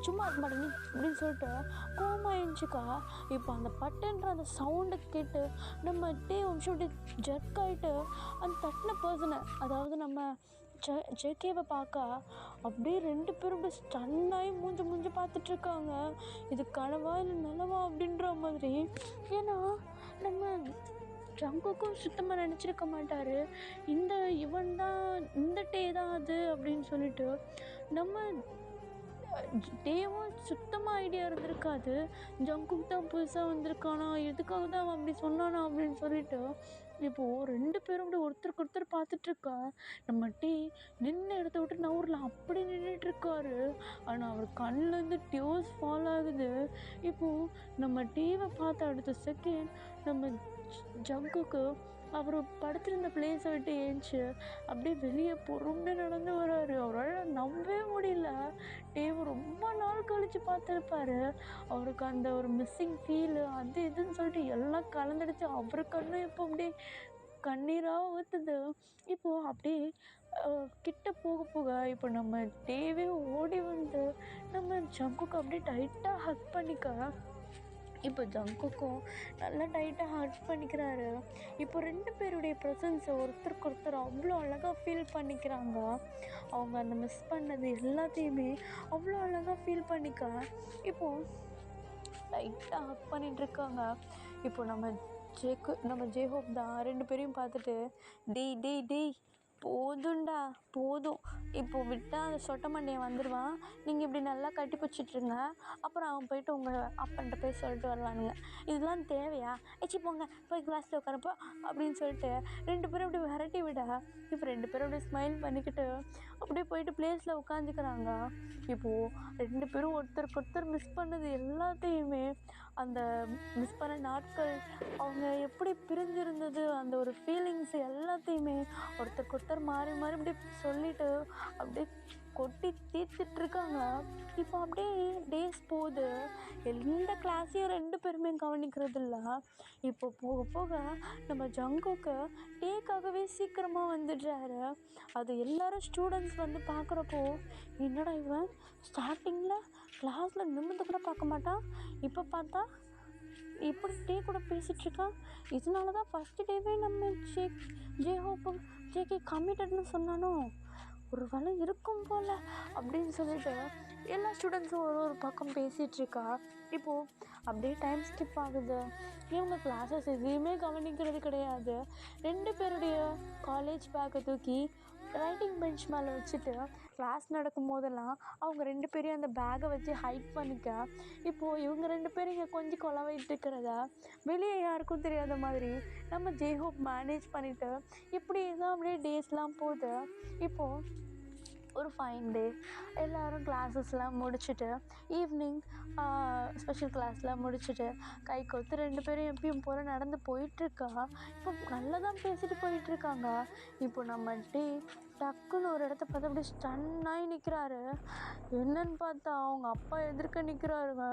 சும்மா இருக்க மாட்டேங்க அப்படின்னு சொல்லிட்டு கோமா எழுந்துச்சுக்கா. இப்போ அந்த பட்டுன்ற அந்த சவுண்டை கேட்டு நம்ம நிமிஷம் அப்படியே ஜர்க் ஆகிட்டு அந்த தட்டின பர்சனை, அதாவது நம்ம ஜேகேவை பார்க்க அப்படியே 2 பேரும் அப்படியே ஸ்டன்னாகி மூஞ்சி பார்த்துட்ருக்காங்க. இது கனவா இல்லை நிலவா அப்படின்ற மாதிரி. ஏன்னா நம்ம ஜங்குக்கும் சுத்தமாக நினச்சிருக்க மாட்டார், இவன் தான் இந்த டே தான் அது அப்படின்னு சொல்லிட்டு. நம்ம டேவும் சுத்தமாக ஐடியா இருந்திருக்காது. ஜங்குக் தான் புதுசாக வந்திருக்கானா, எதுக்காக தான் அவன் அப்படி சொன்னானா அப்படின்னு சொல்லிட்டு. இப்போது 2 பேரும் அப்படி ஒருத்தருக்கு ஒருத்தர் பார்த்துட்ருக்கா. நம்ம நின்று இடத்த விட்டு நவுரில் அப்படி நின்றுட்டுருக்காரு. ஆனால் அவர் கண்ணிலேருந்து டியூஸ் ஃபால் ஆகுது. இப்போது நம்ம பார்த்த அடுத்த செகண்ட் நம்ம ஜங்குக்கு அவர் படுத்திருந்த பிளேஸை விட்டு ஏஞ்சி அப்படியே வெளியே பொறுமையாக நடந்து வர்றாரு. அவரால் நம்பவே முடியல. ரொம்ப நாள் கழித்து பார்த்துருப்பாரு. அவருக்கு அந்த ஒரு மிஸ்ஸிங் ஃபீலு அது இதுன்னு சொல்லிட்டு எல்லாம் கலந்துடுச்சு. அவர் கண்ணும் இப்போ அப்படியே கண்ணீராக ஊற்றுது. இப்போது அப்படியே கிட்ட போக இப்போ நம்ம ஓடி வந்து நம்ம ஜங்குக்கு அப்படியே டைட்டாக ஹக் பண்ணிக்க. இப்போ ஜங்குக்கும் நல்லா டைட்டாக ஹக் பண்ணிக்கிறாரு. இப்போ 2 பேருடைய ப்ரெசன்ஸை ஒருத்தருக்கு ஒருத்தர் அவ்வளோ அழகாக ஃபீல் பண்ணிக்கிறாங்க. அவங்க அந்த மிஸ் பண்ணது எல்லாத்தையுமே அவ்வளோ அழகாக ஃபீல் பண்ணிக்க இப்போது லைட்டாக ஹக் பண்ணிகிட்ருக்காங்க. இப்போ நம்ம ஜேஹோப் தான் 2 பேரையும் பார்த்துட்டு, டேய் போதும், இப்போ விட்டால் அந்த சொட்ட மண்டையை வந்துடுவான், நீங்கள் இப்படி நல்லா கட்டி பிடிச்சிட்ருங்க, அப்புறம் அவன் போயிட்டு உங்கள் அப்பன்ட்ட போய் சொல்லிட்டு வரலானுங்க. இதெல்லாம் தேவையா? போங்க போய் கிளாஸில் உட்காரப்போ அப்படின்னு சொல்லிட்டு 2 பேரும் அப்படி விரட்டி விட, இப்போ 2 பேரும் அப்படியே ஸ்மைல் பண்ணிக்கிட்டு அப்படியே போயிட்டு பிளேஸில் உட்காந்துக்கிறாங்க. இப்போது 2 பேரும் ஒருத்தருக்கு ஒருத்தர் மிஸ் பண்ணது எல்லாத்தையுமே, அந்த மிஸ் பண்ண நாட்கள், அவங்க எப்படி பிரிஞ்சிருந்தது, அந்த ஒரு ஃபீலிங்ஸ் எல்லாத்தையுமே ஒருத்தருக்கு ஒருத்தர் மாறி அப்படியே சொல்லிவிட்டு அப்படியே கொட்டி தீர்த்துட்ருக்காங்க. இப்போ அப்படியே டேஸ் போகுது. எந்த கிளாஸையும் 2 பேருமே கவனிக்கிறது இல்லை. இப்போ போக நம்ம ஜங்குக்கு டேக்காகவே சீக்கிரமாக வந்துடுறாரு. அது எல்லோரும் ஸ்டூடெண்ட்ஸ் வந்து பார்க்குறப்போ, என்னடா இவன் ஸ்டார்டிங்கில் கிளாஸில் நிமிர்ந்து கூட பார்க்க மாட்டான், இப்போ பார்த்தா இப்படி டே கூட பேசிகிட்ருக்கான். இதனால தான் ஃபஸ்ட்டு டேவே நம்ம ஜேஹோப்பு ஜேகே கமிட்டட்னு சொன்னானோ, ஒரு வேலை இருக்கும் போல் அப்படின்னு சொல்லிட்டு எல்லா ஸ்டூடெண்ட்ஸும் ஒரு பக்கம் பேசிகிட்ருக்கா. இப்போது அப்படியே டைம் ஸ்கிப் ஆகுது. இவங்க கிளாஸஸ் எதையுமே கவனிக்கிறது கிடையாது. 2 பேருடைய காலேஜ் பேக்கை தூக்கி ரைட்டிங் பெஞ்ச் மேலே வச்சுட்டு கிளாஸ் நடக்கும் போதெல்லாம் அவங்க 2 பேரையும் அந்த பேக்கை வச்சு ஹைட் பண்ணிக்க, இப்போது இவங்க 2 பேரும் இங்கே கொஞ்சம் கொலவிட்டு இருக்கிறத வெளியே யாருக்கும் தெரியாத மாதிரி நம்ம ஜேஹோப் மேனேஜ் பண்ணிவிட்டு இப்படி தான் அப்படியே டேஸ்லாம் போகுது. இப்போது ஒரு ஃபைன் டே, எல்லோரும் கிளாஸஸ்லாம் முடிச்சுட்டு ஈவினிங் ஸ்பெஷல் கிளாஸ்லாம் முடிச்சுட்டு கை கொத்து 2 பேரும் எப்பயும் போல் நடந்து போயிட்டுருக்கா. இப்போ நல்லா தான் பேசிட்டு போயிட்டுருக்காங்க. இப்போ நம்ம டக்குன்னு ஒரு இடத்த பார்த்து அப்படியே ஸ்டன்னாகி நிற்கிறாரு. என்னன்னு பார்த்தா அவங்க அப்பா எதிர்க்க நிற்கிறாருங்க.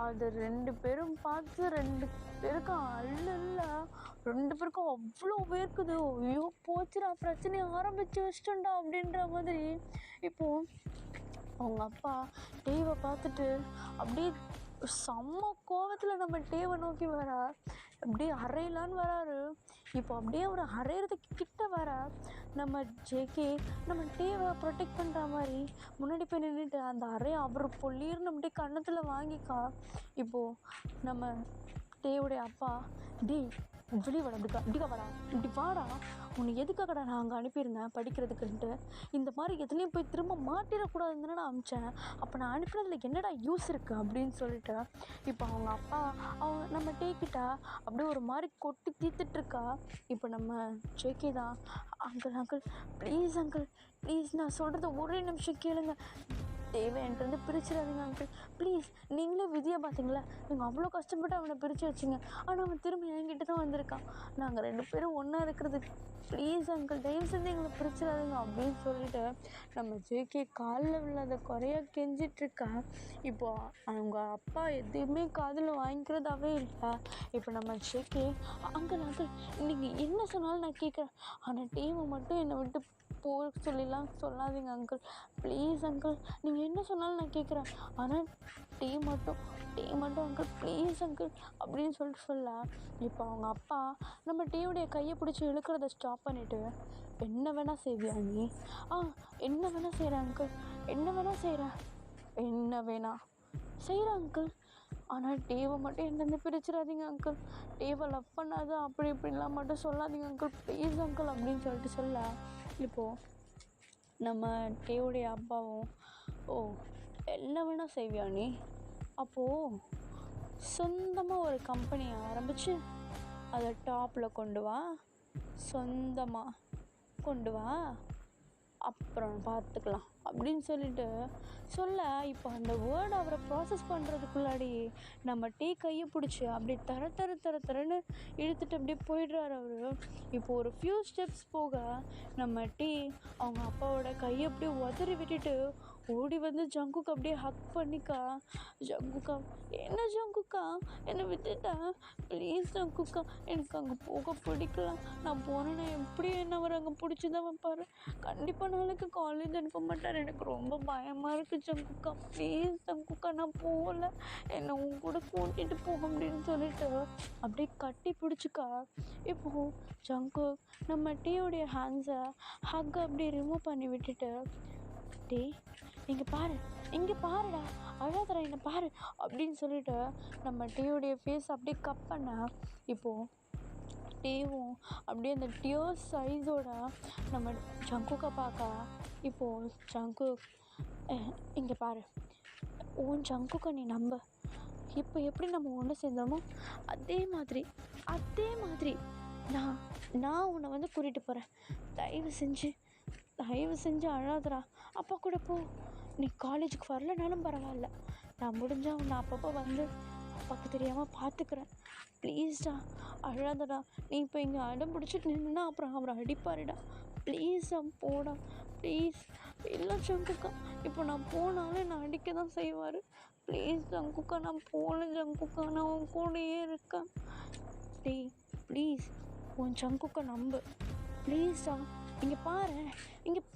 அது 2 பேரும் பார்த்து 2 பேருக்கும் அல்ல 2 பேருக்கும் அவ்வளோ வேர்க்குது. ஐயோ போச்சுடா, பிரச்சனையை ஆரம்பித்து வச்சிட்டோண்டா அப்படின்ற மாதிரி. இப்போது அவங்க அப்பா டேவை பார்த்துட்டு அப்படியே செம்ம கோவத்தில் நம்ம டேவை நோக்கி வரார். அப்படியே அறையலான்னு வராரு. இப்போ அப்படியே அவர் அறையிறதுக்கு கிட்ட வர நம்ம ஜேகே நம்ம டேவை ப்ரொடெக்ட் பண்ணுற மாதிரி முன்னாடி போய் நின்றுட்டு அந்த அறையை அவர் பொல்லீர்னு அப்படியே கன்னத்தில் வாங்கிக்கா. இப்போது நம்ம டேவுடைய அப்பா, வெளியே வாடா, இப்படிக்கா வாடா, இப்படி வாடா, உன்னை எதுக்காகடா நான் அங்கே அனுப்பியிருந்தேன் படிக்கிறதுக்குன்ட்டு, இந்த மாதிரி எதுலேயும் போய் திரும்ப மாட்டிடக்கூடாதுன்னு நான் அனுப்பிச்சேன், அப்போ நான் அனுப்பினதில் என்னடா யூஸ் இருக்குது அப்படின்னு சொல்லிட்டு இப்போ அவங்க அப்பா நம்ம டேக்கிட்ட அப்படியே ஒரு மாதிரி கொட்டி தீர்த்துட்ருக்கா. இப்போ நம்ம ஜேகே தான், அங்கிள் ப்ளீஸ் அங்கிள் ப்ளீஸ் நான் சொல்கிறது ஒரே நிமிஷம் கேளுங்க, தேவை என்கிட்ட பிரிச்சிடாதீங்க அங்கிள் ப்ளீஸ், நீங்களே விதியை பார்த்தீங்களா, நீங்கள் அவ்வளோ கஷ்டப்பட்டு அவனை பிரித்து வச்சிங்க, ஆனால் அவன் திரும்ப என்கிட்ட தான் வந்திருக்கான், நாங்கள் 2 பேரும் ஒன்றா இருக்கிறது, ப்ளீஸ் அங்கிள் தயவு செஞ்சு எங்களை பிரிச்சிடாதீங்க அப்படின்னு சொல்லிட்டு நம்ம ஜேகே காலில் விழாத குறையாக கெஞ்சிட்ருக்கா. இப்போது அவங்க அப்பா எதையுமே காதில் வாங்கிக்கிறதாவே இல்லை. இப்போ நம்ம ஜேகே, அங்கிள் நீங்கள் என்ன சொன்னாலும் நான் கேட்குறேன், ஆனால் டீமை மட்டும் என்னை விட்டு போக சொல்லிலாம் சொல்லாதீங்க அங்கிள் ப்ளீஸ் அங்கிள், நீங்கள் என்ன சொன்னாலும் நான் கேட்குறேன், ஆனால் டீ மட்டும் அங்கிள் ப்ளீஸ் அங்கிள் அப்படின்னு சொல்ல இப்போ அவங்க அப்பா நம்ம டீயுடைய கையை பிடிச்சி இழுக்கிறத ஸ்டாப் பண்ணிவிட்டு, என்ன வேணால் செய்வியா நீ, என்ன வேணால் செய்கிறேன் அங்கிள், என்ன வேணால் செய்கிறேன் அங்கிள், ஆனால் டேவை மட்டும் என்னென்ன பிரிச்சிடாதீங்க அங்கிள், டேவை லவ் பண்ணாத அப்படி இப்படிலாம் மட்டும் சொல்லாதீங்க அங்கிள் ப்ளீஸ் அங்கிள் அப்படின்னு சொல்லிட்டு சொல்ல இப்போது நம்ம டேவுடைய அப்பாவும், என்ன வேணால் செய்வியா நீ, அப்போது சொந்தமாக ஒரு கம்பெனியை ஆரம்பித்து அதை டாப்பில் கொண்டு வா, சொந்தமாக கொண்டு வா, அப்புறம் பார்த்துக்கலாம் அப்படின்னு சொல்லிட்டு சொல்ல இப்போ அந்த வேர்டு அவரை ப்ராசஸ் பண்ணுறதுக்குள்ளாடி நம்ம டீ கையை பிடிச்சி அப்படியே தரன்னு இழுத்துட்டு அப்படியே போயிடுறாரு அவர். இப்போது ஒரு ஃபியூ ஸ்டெப்ஸ் போக நம்ம டீ அவங்க அப்பாவோட கையை அப்படியே உதறி விட்டுட்டு ஓடி வந்து ஜங்குக்கு அப்படியே ஹக் பண்ணிக்கா. ஜங்குக்கா, என்ன ஜங்குக்கா என்னை விட்டுட்டேன் ப்ளீஸ் ஜங்குக்கா, எனக்கு அங்கே போக பிடிக்கல, நான் போனேன்னா எப்படியும் என்ன அவர் அங்கே பிடிச்சி தான் வைப்பார், கண்டிப்பாக நாளைக்கு காலேஜ் அனுப்ப மாட்டார், எனக்கு ரொம்ப பயமாக இருக்குது ஜங்குக்கா ப்ளீஸ் ஜங்குக்கா நான் போகல, என்னை உன் கூட கூட்டிகிட்டு போக அப்படின்னு சொல்லிட்டு அப்படியே கட்டி பிடிச்சிக்கா. இப்போது ஜங்கு நம்ம டீயோடைய ஹேண்ட்ஸை ஹக் அப்படியே ரிமூவ் பண்ணி விட்டுட்டு, டீ இங்கே பாருடா, அழாதடா என்னை பாரு அப்படின்னு சொல்லிட்டு நம்ம டீயோடைய ஃபேஸ் அப்படியே கப் பண்ண இப்போது டீவும் அப்படியே அந்த டியர்ஸ் சைஸோட நம்ம ஜங்குக்கை பார்க்க. இப்போது ஜங்கு, இங்கே பாரு, உன் ஜங்குக்கை நீ நம்ப, இப்போ எப்படி நம்ம ஒன்று சேர்ந்தோமோ அதே மாதிரி நான் உன்னை வந்து கூட்டிகிட்டு போகிறேன், தயவு செஞ்சு அழாதடா, அப்பா கூட போ, நீ காலேஜுக்கு வரலனாலும் பரவாயில்ல, நான் முடிஞ்சால் உன்னை அப்பப்போ வந்து அப்பாவுக்கு தெரியாமல் பார்த்துக்கிறேன், ப்ளீஸ்டா அழாதடா, நீ இப்போ இங்கே அடம் பிடிச்சிட்டு நின்றுனா அப்புறம் அவரை அடிப்பாருடா, ப்ளீஸா போடா ப்ளீஸ், இல்லை ஜங்குக்கா இப்போ நான் போனாலும் என்னை அடிக்க தான் செய்வார், ப்ளீஸ் ஜங்குக்கா நான் போகல ஜங்குக்கா, நான் உன் கூடயே இருக்கேன், டேய் ப்ளீஸ் உன் ஜங்குக்கை நம்பு ப்ளீஸ்டா, இங்கே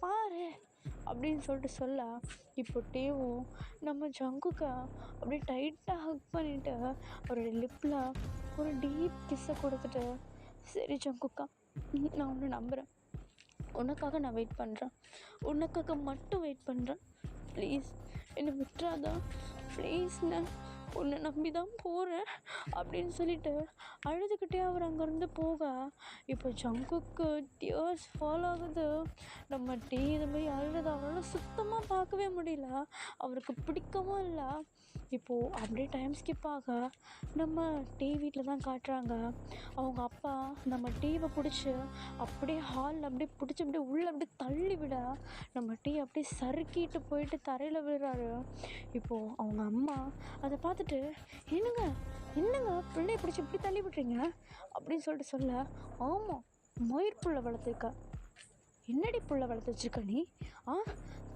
பாரு அப்படின்னு சொல்லிட்டு சொல்ல இப்போ டேவும் நம்ம ஜங்குக்கை அப்படியே டைட்டாக ஹக் பண்ணிவிட்டு அவரோட லிப்பில் ஒரு டீப் கிஸ்ஸை கொடுத்துட்டு, சரி ஜங்குக்கா நான் உன்னை நம்புகிறேன், உனக்காக நான் வெயிட் பண்ணுறேன், உனக்காக மட்டும் வெயிட் பண்ணுறேன், ப்ளீஸ் என்னை விட்டுறாதா ப்ளீஸ்ண்ணே, உன்னை நம்பி தான் போகிறேன் அப்படின்னு சொல்லிட்டு அழுதுகிட்டே அவர் அங்கேருந்து போக இப்போ ஜங்குக்கு டியர்ஸ் ஃபால் ஆகுது. நம்ம டீ இது மாதிரி அழுது அவரால் சுத்தமாக பார்க்கவே முடியல, அவருக்கு பிடிக்கவும் இல்லை. இப்போது அப்படியே டைம் ஸ்கிப் ஆக நம்ம டீ வீட்டில் தான் காட்டுறாங்க. அவங்க அப்பா நம்ம டீவை பிடிச்சி அப்படியே ஹாலில் அப்படியே பிடிச்சி அப்படியே உள்ளே அப்படியே தள்ளி விட நம்ம டீ அப்படியே சறுக்கிட்டு போயிட்டு தரையில் விழுறாரு. இப்போது அவங்க அம்மா அதை பார்த்துட்டு, என்னங்க என்னங்க பிள்ளைய பிடிச்சி இப்படி தள்ளி விட்றீங்க அப்படின்னு சொல்லிட்டு சொல்ல, ஆமாம் மயிர் புள்ள வளர்த்துருக்க, என்னடி புள்ள வளர்த்து வச்சுருக்க நீ,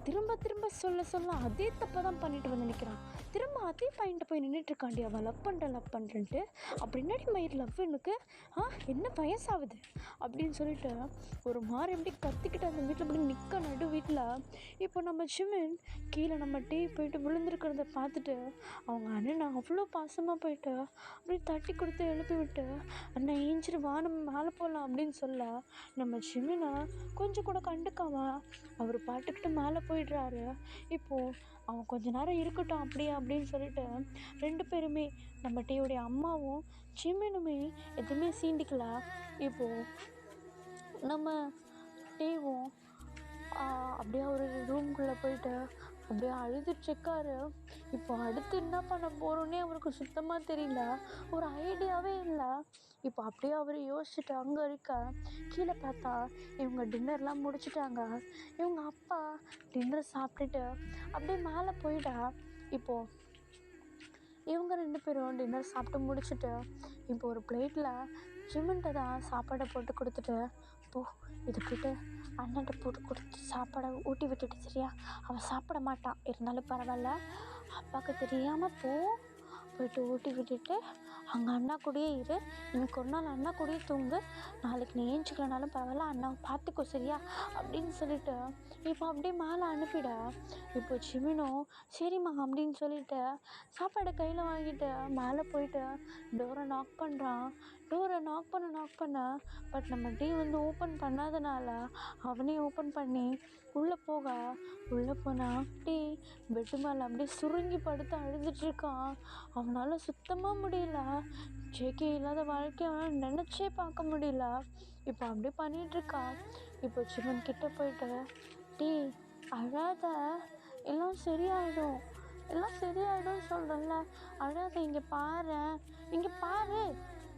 திரும்ப திரும்ப சொல்ல சொல்ல அதே தப்பை தான் பண்ணிட்டு வந்து நிற்கிறான், திரும்ப அதே பையன்ட்ட போய் நின்றுட்டுருக்காண்டி அவன் லவ் பண்ணுறேன்ட்டு, அப்படி என்னடி மயிர் லவ் எனக்கு, என்ன வயசாகுது அப்படின்னு சொல்லிட்டு ஒரு மாதிரி எப்படி கத்திக்கிட்டு அந்த வீட்டில் அப்படி நிற்க நடு வீட்டில். இப்போ நம்ம ஜிமின் கீழே நம்ம டீ போயிட்டு விழுந்துருக்கிறத பார்த்துட்டு அவங்க அண்ணன் அவ்வளோ பாசமாக போயிட்டு அப்படி தட்டி கொடுத்து எழுப்பி விட்டு, அண்ணன் ஏஞ்சிட்டு வா நம்ம மேலே போகலாம் அப்படின்னு சொல்ல நம்ம ஜிமினை கொஞ்சம் கூட கண்டுக்காம அவர் பாட்டுக்கிட்டு மேலே போயிடுறாரு. இப்போது அவன் கொஞ்ச நேரம் இருக்கட்டும் அப்படியே அப்படின்னு சொல்லிட்டு 2 பேருமே நம்ம டீயோடைய அம்மாவும் ஜிமினுமே எதுவுமே சீண்டிக்கல. இப்போது நம்ம டீவும் அப்படியே ஒரு ரூம்குள்ளே போயிட்டு அப்படியே அழுதுட்ருக்காரு. இப்போ அடுத்து என்ன பண்ண போகிறோன்னே அவருக்கு சுத்தமாக தெரியல, ஒரு ஐடியாவே இல்லை. இப்போ அப்படியே அவர் யோசிச்சுட்டு அங்கே இருக்க கீழே பார்த்தா இவங்க டின்னர்லாம் முடிச்சிட்டாங்க. இவங்க அப்பா டின்னர் சாப்பிட்டுட்டு அப்படியே மேலே போயிட்டா. இப்போது இவங்க 2 பேரும் டின்னர் சாப்பிட்டு முடிச்சுட்டு இப்போ ஒரு பிளேட்டில் ஜிமின்ட்ட தான் சாப்பாடை போட்டு கொடுத்துட்டு, போ இதை போய்ட்டு அண்ணன்ட்ட போட்டு கொடுத்து சாப்பாடை ஊட்டி விட்டுட்டு சரியா, அவன் சாப்பிட மாட்டான் இருந்தாலும் பரவாயில்ல, அப்பாவுக்கு தெரியாமல் போயிட்டு ஊட்டி விட்டுட்டு அங்கே அண்ணா கூடயே இரு, இன்னைக்கு ஒரு நாள் அண்ணா கூடயே தூங்கு, நாளைக்கு நீ ஏஞ்சிக்கலனாலும் பரவாயில்ல அண்ணாவை பார்த்துக்கோ சரியா அப்படின்னு சொல்லிட்டு இப்போ அப்படியே மேலே அனுப்பிட. இப்போ ஜிமினும் சரிம்மா அப்படின்னு சொல்லிட்டு சாப்பாடை கையில் வாங்கிட்டு மேலே போயிட்டு டோரை நாக் பண்ணுறான். டோரை நாக் பண்ண பட் நம்ம டீ வந்து ஓப்பன் பண்ணாதனால அவனே ஓப்பன் பண்ணி உள்ளே போனால் டீ பெட்டு மேலே அப்படியே சுருங்கி படுத்து அழுதுட்ருக்கான். அவனால் சுத்தமாக முடியல, ஜேகே இல்லாத வாழ்க்கையை அவனால் நினச்சே பார்க்க முடியல. இப்போ அப்படியே பண்ணிகிட்ருக்கான். இப்போ ஜிமன் கிட்டே போயிட்டு, டீ அழாத, எல்லாம் சரியாயிடும் சொல்கிறேன்ல, அழாத, இங்கே பாரு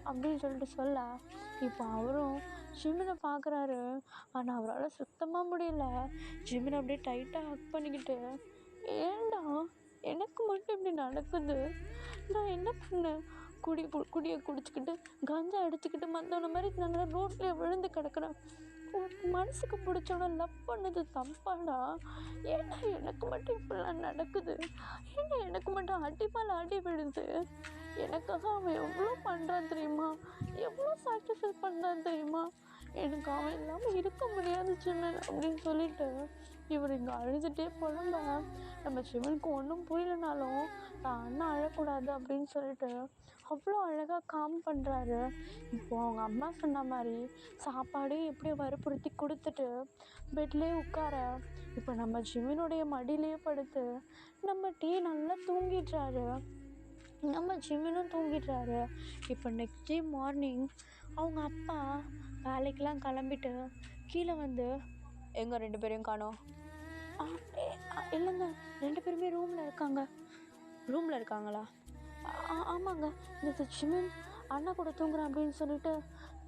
அப்படின்னு சொல்லிட்டு சொல்ல இப்போ அவரும் ஜிமினை பார்க்குறாரு. ஆனால் அவரால் சுத்தமாக முடியல. ஜிமினை அப்படியே டைட்டாக ஹக் பண்ணிக்கிட்டு, ஏண்டா எனக்கு மட்டும் இப்படி நடக்குது, நான் என்ன பண்ணேன், குடியை குடிச்சிக்கிட்டு கஞ்சா அடிச்சுக்கிட்டு மற்றவன மாதிரி நாங்கள் ரோட்லேயே விழுந்து கிடக்குறேன், மனசுக்கு பிடிச்சவன லவ் பண்ணது தப்பாடா, ஏன்னா எனக்கு மட்டும் இப்படிலாம் நடக்குது, ஏன்னா எனக்கு மட்டும் அடி விழுது, எனக்காக அவன் எவ்வளோ பண்ணுறான் தெரியுமா, எவ்வளோ சாக்ரிஃபைஸ் பண்ணுறான் தெரியுமா, எனக்கு அவன் இல்லாமல் இருக்க முடியாது ஜிமன் அப்படின்னு சொல்லிட்டு இவர் இங்கே அழுதுகிட்டே புலம்ப. நம்ம ஜிமனுக்கு ஒன்றும் புரியலனாலும் தான் அண்ணன் அழக்கூடாது அப்படின்னு சொல்லிட்டு அவ்வளோ அழகாக காம் பண்ணுறாரு. இப்போது அவங்க அம்மா சொன்ன மாதிரி சாப்பாடே எப்படியோ வற்புறுத்தி கொடுத்துட்டு பெட்லேயே உட்கார இப்போ நம்ம ஜிமினுடைய மடியிலேயே படுத்து நம்ம டீ நல்லா தூங்கிடுறாரு. நம்ம ஜிமினும் தூங்கிடுறாரு. இப்போ நெக்ஸ்ட் டே மார்னிங் அவங்க அப்பா வேலைக்கெலாம் கிளம்பிட்டு கீழே வந்து, எங்கே 2 பேரையும் காணோம், இல்லைங்க 2 பேருமே ரூமில் இருக்காங்களா, ஆமாங்க, இந்த ஜிமின் அண்ணா கூட தூங்குறான் அப்படின்னு சொல்லிட்டு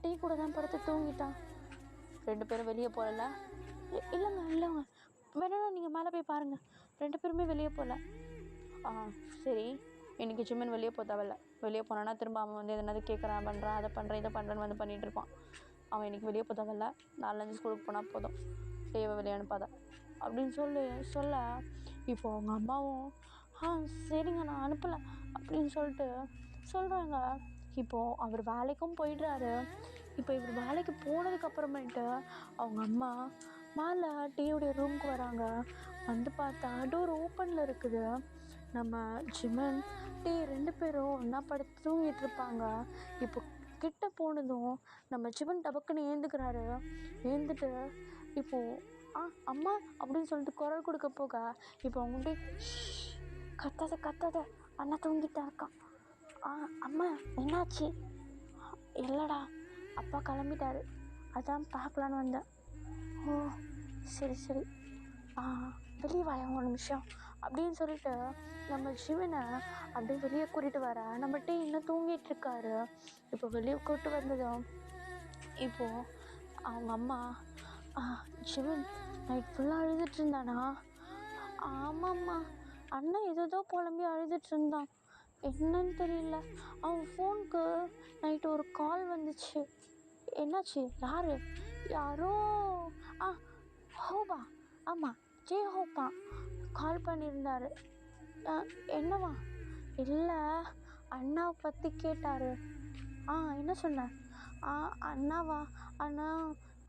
டீ கூட தான் படுத்து தூங்கிட்டான். 2 பேரும் வெளியே போகல, இல்லைங்க வேணா நீங்கள் மேலே போய் பாருங்கள், 2 பேருமே வெளியே போகல. சரி, இன்றைக்கி ஜிமின் வெளியே போதாவில்ல, வெளியே போனான்னா திரும்ப அவன் வந்து எதனாவது கேட்குறான், பண்ணுறான், அதை பண்ணுறேன் இதை பண்ணுறேன்னு வந்து பண்ணிகிட்டு இருப்பான். அவன் இன்றைக்கி வெளியே போதாவில்ல, 4-5 ஸ்கூலுக்கு போனால் போதும், டேவை வெளியே அனுப்பாத அப்படின்னு சொல்ல இப்போ அவங்க அம்மாவும் சரிங்க நான் அனுப்பலை அப்படின்னு சொல்லிட்டு சொல்கிறாங்க. இப்போது அவர் வேலைக்கும் போயிடுறாரு. இப்போ இவர் வேலைக்கு போனதுக்கப்புறமேட்டு அவங்க அம்மா மேலே டீயோடைய ரூமுக்கு வராங்க. வந்து பார்த்தா டோர் ஓப்பனில் இருக்குது. நம்ம ஜிமன் டீ 2 பேரும் ஒன்றா படுத்து தூங்கிட்டு இருப்பாங்க. இப்போ கிட்ட போனதும் நம்ம ஜிமன் டபக்குன்னு ஏந்துக்கிறாரு. ஏந்துட்டு இப்போது அம்மா அப்படின்னு சொல்லிட்டு குரல் கொடுக்க போக இப்போ அவங்கள்ட்ட கத்தாத கத்தாத அண்ணா தூங்கிட்டா இருக்கான். அம்மா என்னாச்சு? இல்லைடா, அப்பா கிளம்பிட்டாரு, அதான் பார்க்கலான்னு வந்தேன். ஓ சரி சரி, வெளியே வாயா ஒரு நிமிஷம் அப்படின்னு சொல்லிட்டு நம்ம சிவனை அப்படியே வெளியே கூட்டிகிட்டு வர நம்மகிட்ட இன்னும் தூங்கிட்டு இருக்காரு. இப்போ வெளியே கூப்பிட்டு வந்ததும் இப்போது அவங்க அம்மா சிவன் நைட் ஃபுல்லாக அழுதுட்டு இருந்தானா? ஆமாம்மா, அண்ணன் ஏதோ புலம்பி அழுதுட்டு இருந்தான், என்னன்னு தெரியல. அவன் ஃபோனுக்கு நைட்டு ஒரு கால் வந்துச்சு. என்னாச்சு? யாரோ ஹோபா, ஆமாம் ஹோப்பா கால் பண்ணியிருந்தாரு. என்னவா? இல்லை, அண்ணாவை பற்றி கேட்டார். என்ன சொன்னார்? அண்ணாவா? அண்ணா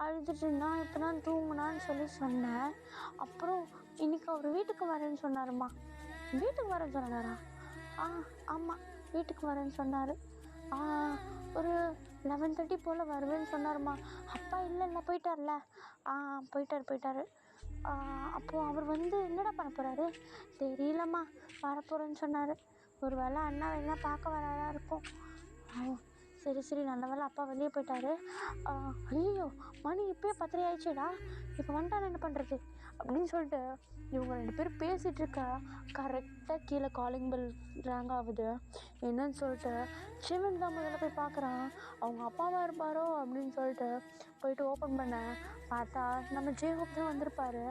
அழுதுட்டு இருந்தான், இப்போ தான் தூங்குனான்னு சொன்னேன். அப்புறம் இன்னைக்கு அவர் வீட்டுக்கு வரேன்னு சொன்னாருமா. வீட்டுக்கு வரேன்னு சொன்னாரா? ஆமாம், வீட்டுக்கு வரேன்னு சொன்னார். ஒரு 11:30 போல் வருவேன்னு சொன்னாருமா. அப்பா இல்லை போயிட்டார்ல. போயிட்டார். அப்போது அவர் என்னடா பண்ண போகிறாரு தெரியலம்மா, வரப்போகிறேன்னு சொன்னார். ஒரு வேளை அண்ணா வேணா பார்க்க வரதா இருக்கும். சரி நல்ல வேளை அப்பா வெளியே போயிட்டாரு. ஐயோ மணி இப்போயே 10:30 ஆயிடுச்சுடா, இப்போ வந்துட்டான் என்ன பண்ணுறது அப்படின்னு சொல்லிட்டு இவங்க 2 பேரும் பேசிகிட்டு இருக்கா. கரெக்டாக கீழே காலிங் பெல் ரேங்க் ஆகுது. என்னன்னு சொல்லிட்டு சிவன் தான் முதல்ல போய் பார்க்குறான். அவங்க அப்பாவாக இருப்பாரோ அப்படின்னு சொல்லிட்டு போயிட்டு ஓப்பன் பண்ண பார்த்தா நம்ம ஜேஹோப் தான் வந்திருப்பாரு.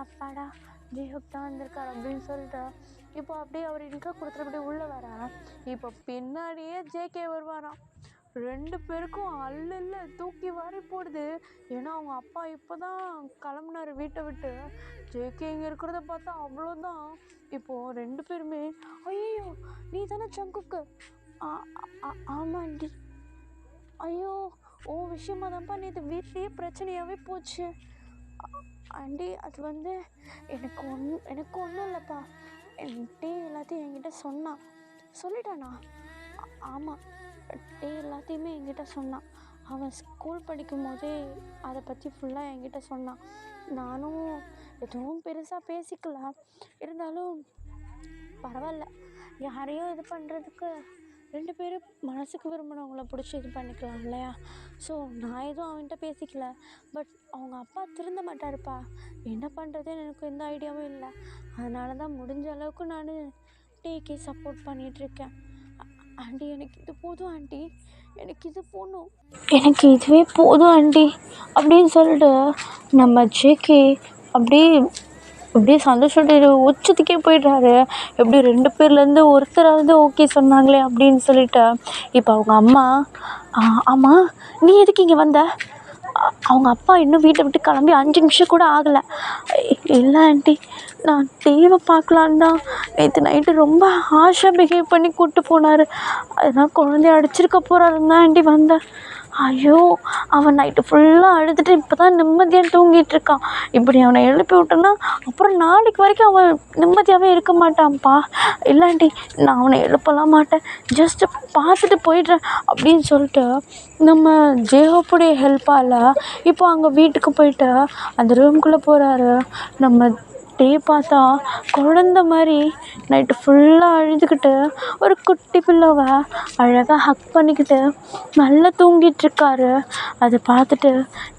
அப்பாடா, ஜேஹோப் தான் வந்திருக்காரு அப்படின்னு சொல்லிட்டு இப்போ அப்படியே அவர் இன்ட்ரோ கொடுத்துட்டு அப்படியே உள்ளே வரா. இப்போ பின்னாடியே ஜேகே வருவாராம். 2 பேருக்கும் அல்ல தூக்கி வாரி போடுது. ஏன்னா அவங்க அப்பா இப்போ தான் கிளம்புனார் வீட்டை விட்டு. ஜேகே இங்கே இருக்கிறத பார்த்தா அவ்வளோதான். இப்போது 2 பேருமே ஐயோ நீ தானே சங்குக்கு? ஆமாண்டி. ஐயோ விஷயமா தான்ப்பா நேற்று வீட்லேயே பிரச்சனையாகவே போச்சு ஆண்டி. அது எனக்கு ஒன்றும் இல்லைப்பா. டே எல்லாத்தையும் என்கிட்ட சொல்லிட்டானா? ஆமாம், டே எல்லாத்தையுமே என்கிட்ட சொன்னான். அவன் ஸ்கூல் படிக்கும் போதே அதை பற்றி ஃபுல்லாக என்கிட்ட சொன்னான். நானும் எதுவும் பெருசாக பேசிக்கலாம், இருந்தாலும் பரவாயில்ல, யாரையும் இது பண்ணுறதுக்கு 2 பேரும் மனசுக்கு விரும்பினவங்கள பிடிச்சி இது பண்ணிக்கலாம் இல்லையா? ஸோ நான் எதுவும் அவன்கிட்ட பேசிக்கல. பட் அவங்க அப்பா திருந்த மாட்டாருப்பா. என்ன பண்ணுறதுன்னு எனக்கு எந்த ஐடியாவும் இல்லை. அதனால தான் முடிஞ்ச அளவுக்கு நான் டேக்கே சப்போர்ட் பண்ணிகிட்ருக்கேன். ஆண்டி எனக்கு இது போதும் ஆண்டி, எனக்கு இது போகணும், எனக்கு இதுவே போதும் ஆண்டி அப்படின்னு சொல்லிட்டு நம்ம ஜேகே அப்படியே சந்தோஷப்பட்டு உச்சத்துக்கே போயிடுறாரு. எப்படி 2 பேர்லேருந்து ஒருத்தராவது ஓகே சொன்னாங்களே அப்படின்னு சொல்லிட்டு இப்போ அவங்க அம்மா ஆமாம் நீ எதுக்கு இங்கே வந்த? அவங்க அப்பா இன்னும் வீட்டை விட்டு கிளம்பி 5 நிமிஷம் கூட ஆகலை. இல்லை ஆண்டி, நான் டிவியை பார்க்கலான்னு தான் நேற்று நைட்டு ரொம்ப ஹார்ஷாக பிஹேவ் பண்ணி கூப்பிட்டு போனார். அதனால் குழந்தைய அடிச்சிருக்க போகிறாருன்னு தான் ஆண்டி வந்தேன். ஐயோ அவன் நைட்டு ஃபுல்லாக அழுதுட்டு இப்போ தான் நிம்மதியாக தூங்கிட்டு இருக்கான். இப்படி அவனை எழுப்பி விட்டோன்னா அப்புறம் நாளைக்கு வரைக்கும் அவன் நிம்மதியாகவே இருக்க மாட்டான்ப்பா. இல்லாண்டி நான் அவனை எழுப்பலாம் மாட்டேன், ஜஸ்ட்டு பார்த்துட்டு போயிடுறேன் அப்படின்னு சொல்லிட்டு நம்ம ஜேஹோப்புடைய ஹெல்ப்பால் இப்போ அங்கே வீட்டுக்கு போயிட்டு அந்த ரூம்குள்ளே போகிறாரு. நம்ம டே பார்த்தா குழந்த மாதிரி நைட்டு ஃபுல்லாக அழுதுகிட்டு ஒரு குட்டி பிள்ளைவை அழகாக ஹக் பண்ணிக்கிட்டு நல்லா தூங்கிட்டுருக்காரு. அதை பார்த்துட்டு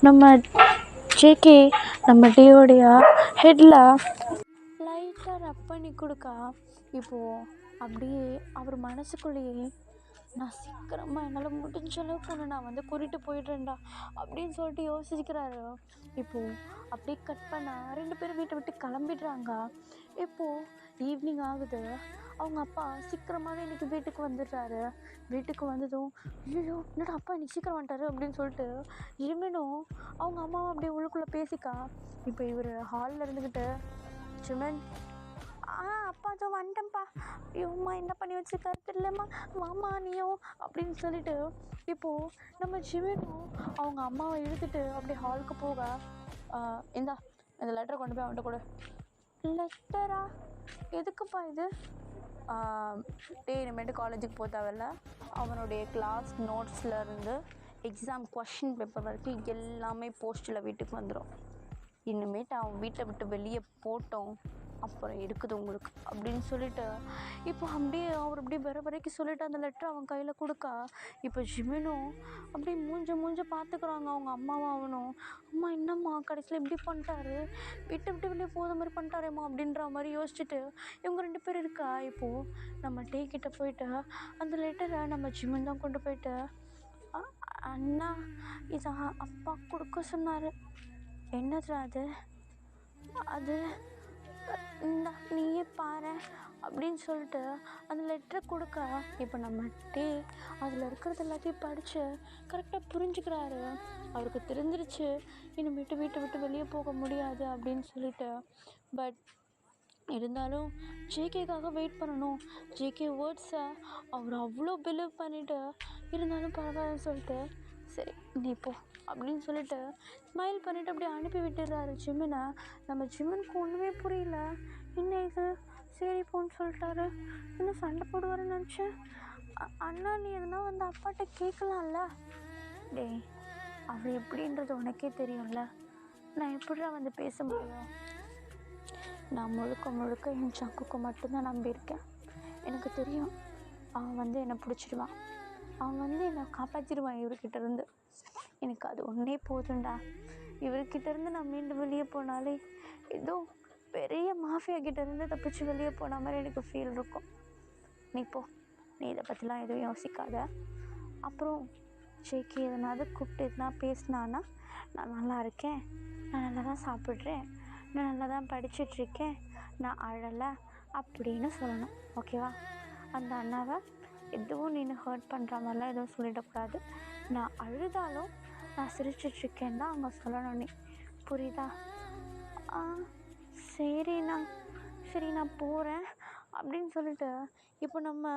நம்ம ஜேகே நம்ம டேயோடைய ஹெட்டில் லைட்டாக ரப் பண்ணி கொடுக்கா. இப்போது அப்படியே அவர் மனசுக்குள்ளேயே நான் சீக்கிரமாக என்னால் முடிஞ்ச அளவுக்கு நான் கூட்டிகிட்டு போயிடுறேன்டா அப்படின்னு சொல்லிட்டு யோசிக்கிறாரு. இப்போது அப்படியே கட் பண்ணால் 2 பேரும் வீட்டை விட்டு கிளம்பிடுறாங்க. இப்போது ஈவினிங் ஆகுது. அவங்க அப்பா சீக்கிரமாகவே இன்றைக்கி வீட்டுக்கு வந்துடுறாரு. வீட்டுக்கு வந்ததும் ஐயோ என்னடா அப்பா இன்றைக்கி சீக்கிரம் வந்துட்டாரு அப்படின்னு சொல்லிட்டு இனிமேலும் அவங்க அம்மாவை அப்படியே உள்ளுக்குள்ளே பேசிக்கா. இப்போ இவர் ஹாலில் இருந்துக்கிட்டு சுமன் அப்பா அதோ வந்துட்டேன்ப்பா, ஐயோம்மா என்ன பண்ணி வச்சுருக்காரு தெரியலம்மா, வாமா நீயும் அப்படின்னு சொல்லிட்டு இப்போது நம்ம ஜிவனும் அவங்க அம்மாவை இழுத்துட்டு அப்படியே ஹாலுக்கு போக இந்த லெட்டரை கொண்டு போய் அவன்கிட்ட கொடு. லெட்டரா? எதுக்குப்பா இது? இனிமேட்டு காலேஜுக்கு போக தேவையில்ல, அவனுடைய கிளாஸ் நோட்ஸ்லேருந்து எக்ஸாம் கொஷின் பேப்பர் வரைக்கும் எல்லாமே போஸ்ட்டில் வீட்டுக்கு வந்துடும். இனிமேட்டு அவன் வீட்டை விட்டு வெளியே போட்டோம் அப்புறம் இருக்குது உங்களுக்கு அப்படின்னு சொல்லிட்டு இப்போ அப்படியே அவர் அப்படியே வர வரைக்கும் சொல்லிவிட்டு அந்த லெட்டர் அவன் கையில் கொடுக்கா. இப்போ ஜிமினும் அப்படியே மூஞ்ச பார்த்துக்குறாங்க அவங்க அம்மாவும் அவனும். அம்மா என்னம்மா கடைசியில் இப்படி பண்ணிட்டாரு, விட்டு விட்டு வெளியே போகிற மாதிரி பண்ணிட்டாரேம்மா அப்படின்ற மாதிரி யோசிச்சுட்டு இவங்க 2 பேர் இருக்கா. இப்போது நம்ம டீ கிட்ட போயிட்டு அந்த லெட்டரை நம்ம ஜிமின் தான் கொண்டு போயிட்டு அண்ணா இதை அப்பா கொடுக்க சொன்னார். என்னது அது? அது இந்தா நீயே பாரு அப்படின்னு சொல்லிட்டு அந்த லெட்டரை கொடுக்க. இப்போ நம்ம டீ அதில் இருக்கிறது எல்லாத்தையும் படித்து கரெக்டாக புரிஞ்சுக்கிறாரு. அவருக்கு தெரிஞ்சிருச்சு இனிமேட்டு வீட்டை விட்டு வெளியே போக முடியாது அப்படின்னு சொல்லிட்டு. பட் இருந்தாலும் ஜேகேக்காக வெயிட் பண்ணணும். ஜேகே வேர்ட்ஸை அவர் அவ்வளோ பிலீவ் பண்ணிவிட்டு இருந்தாலும் பரவாயில்லன்னு சொல்லிட்டு சரி நீ போ அப்படின்னு சொல்லிட்டு ஸ்மைல் பண்ணிவிட்டு அப்படியே அனுப்பி விட்டுடுறாரு ஜிமினை. நம்ம ஜிமினுக்கு ஒன்றுமே புரியல. என்ன இது சரி போன்னு சொல்லிட்டாரு. இன்னும் சண்டை போடுவாருன்னு நினச்சேன். அண்ணா நீ எதுனா வந்து அப்பாட்ட கேட்கலாம்ல. டேய் அவள் எப்படின்றது உனக்கே தெரியும்ல, நான் எப்படிடா வந்து பேச முடியும்? நான் முழுக்க என் சங்குக்கு மட்டும்தான் நம்பியிருக்கேன். எனக்கு தெரியும் அவன் வந்து என்னை பிடிச்சிடுவான், அவன் வந்து என்னை காப்பாற்றிடுவான் இவர்கிட்டேருந்து. எனக்கு அது ஒன்றே போதும்டா. இவர்கிட்டேருந்து நான் மீண்டும் வெளியே போனாலே ஏதோ பெரிய மாஃபியா கிட்டேருந்து தப்பிச்சு வெளியே போன மாதிரி எனக்கு ஃபீல் இருக்கும். நீ போ, நீ இதை பற்றிலாம் எதுவும் யோசிக்காத. அப்புறம் ஜேகே எதனாவது கூப்பிட்டு எதுனா பேசினான்னா நான் நல்லா இருக்கேன், நான் நல்லா தான் சாப்பிட்றேன், நான் நல்லா தான் படிச்சிட்ருக்கேன், நான் அழலை அப்படின்னு சொல்லணும். ஓகேவா? அந்த அண்ணாவை எதுவும் நீ ஹர்ட் பண்ணுற மாதிரிலாம் எதுவும் சொல்லிடக்கூடாது. நான் அழுதாலும் நான் சிரிச்சிட்ருக்கேன் தான் அவங்க சொல்லணும். நீ புரியுதா? சரி நான் போகிறேன் அப்படின்னு சொல்லிட்டு இப்போ நம்ம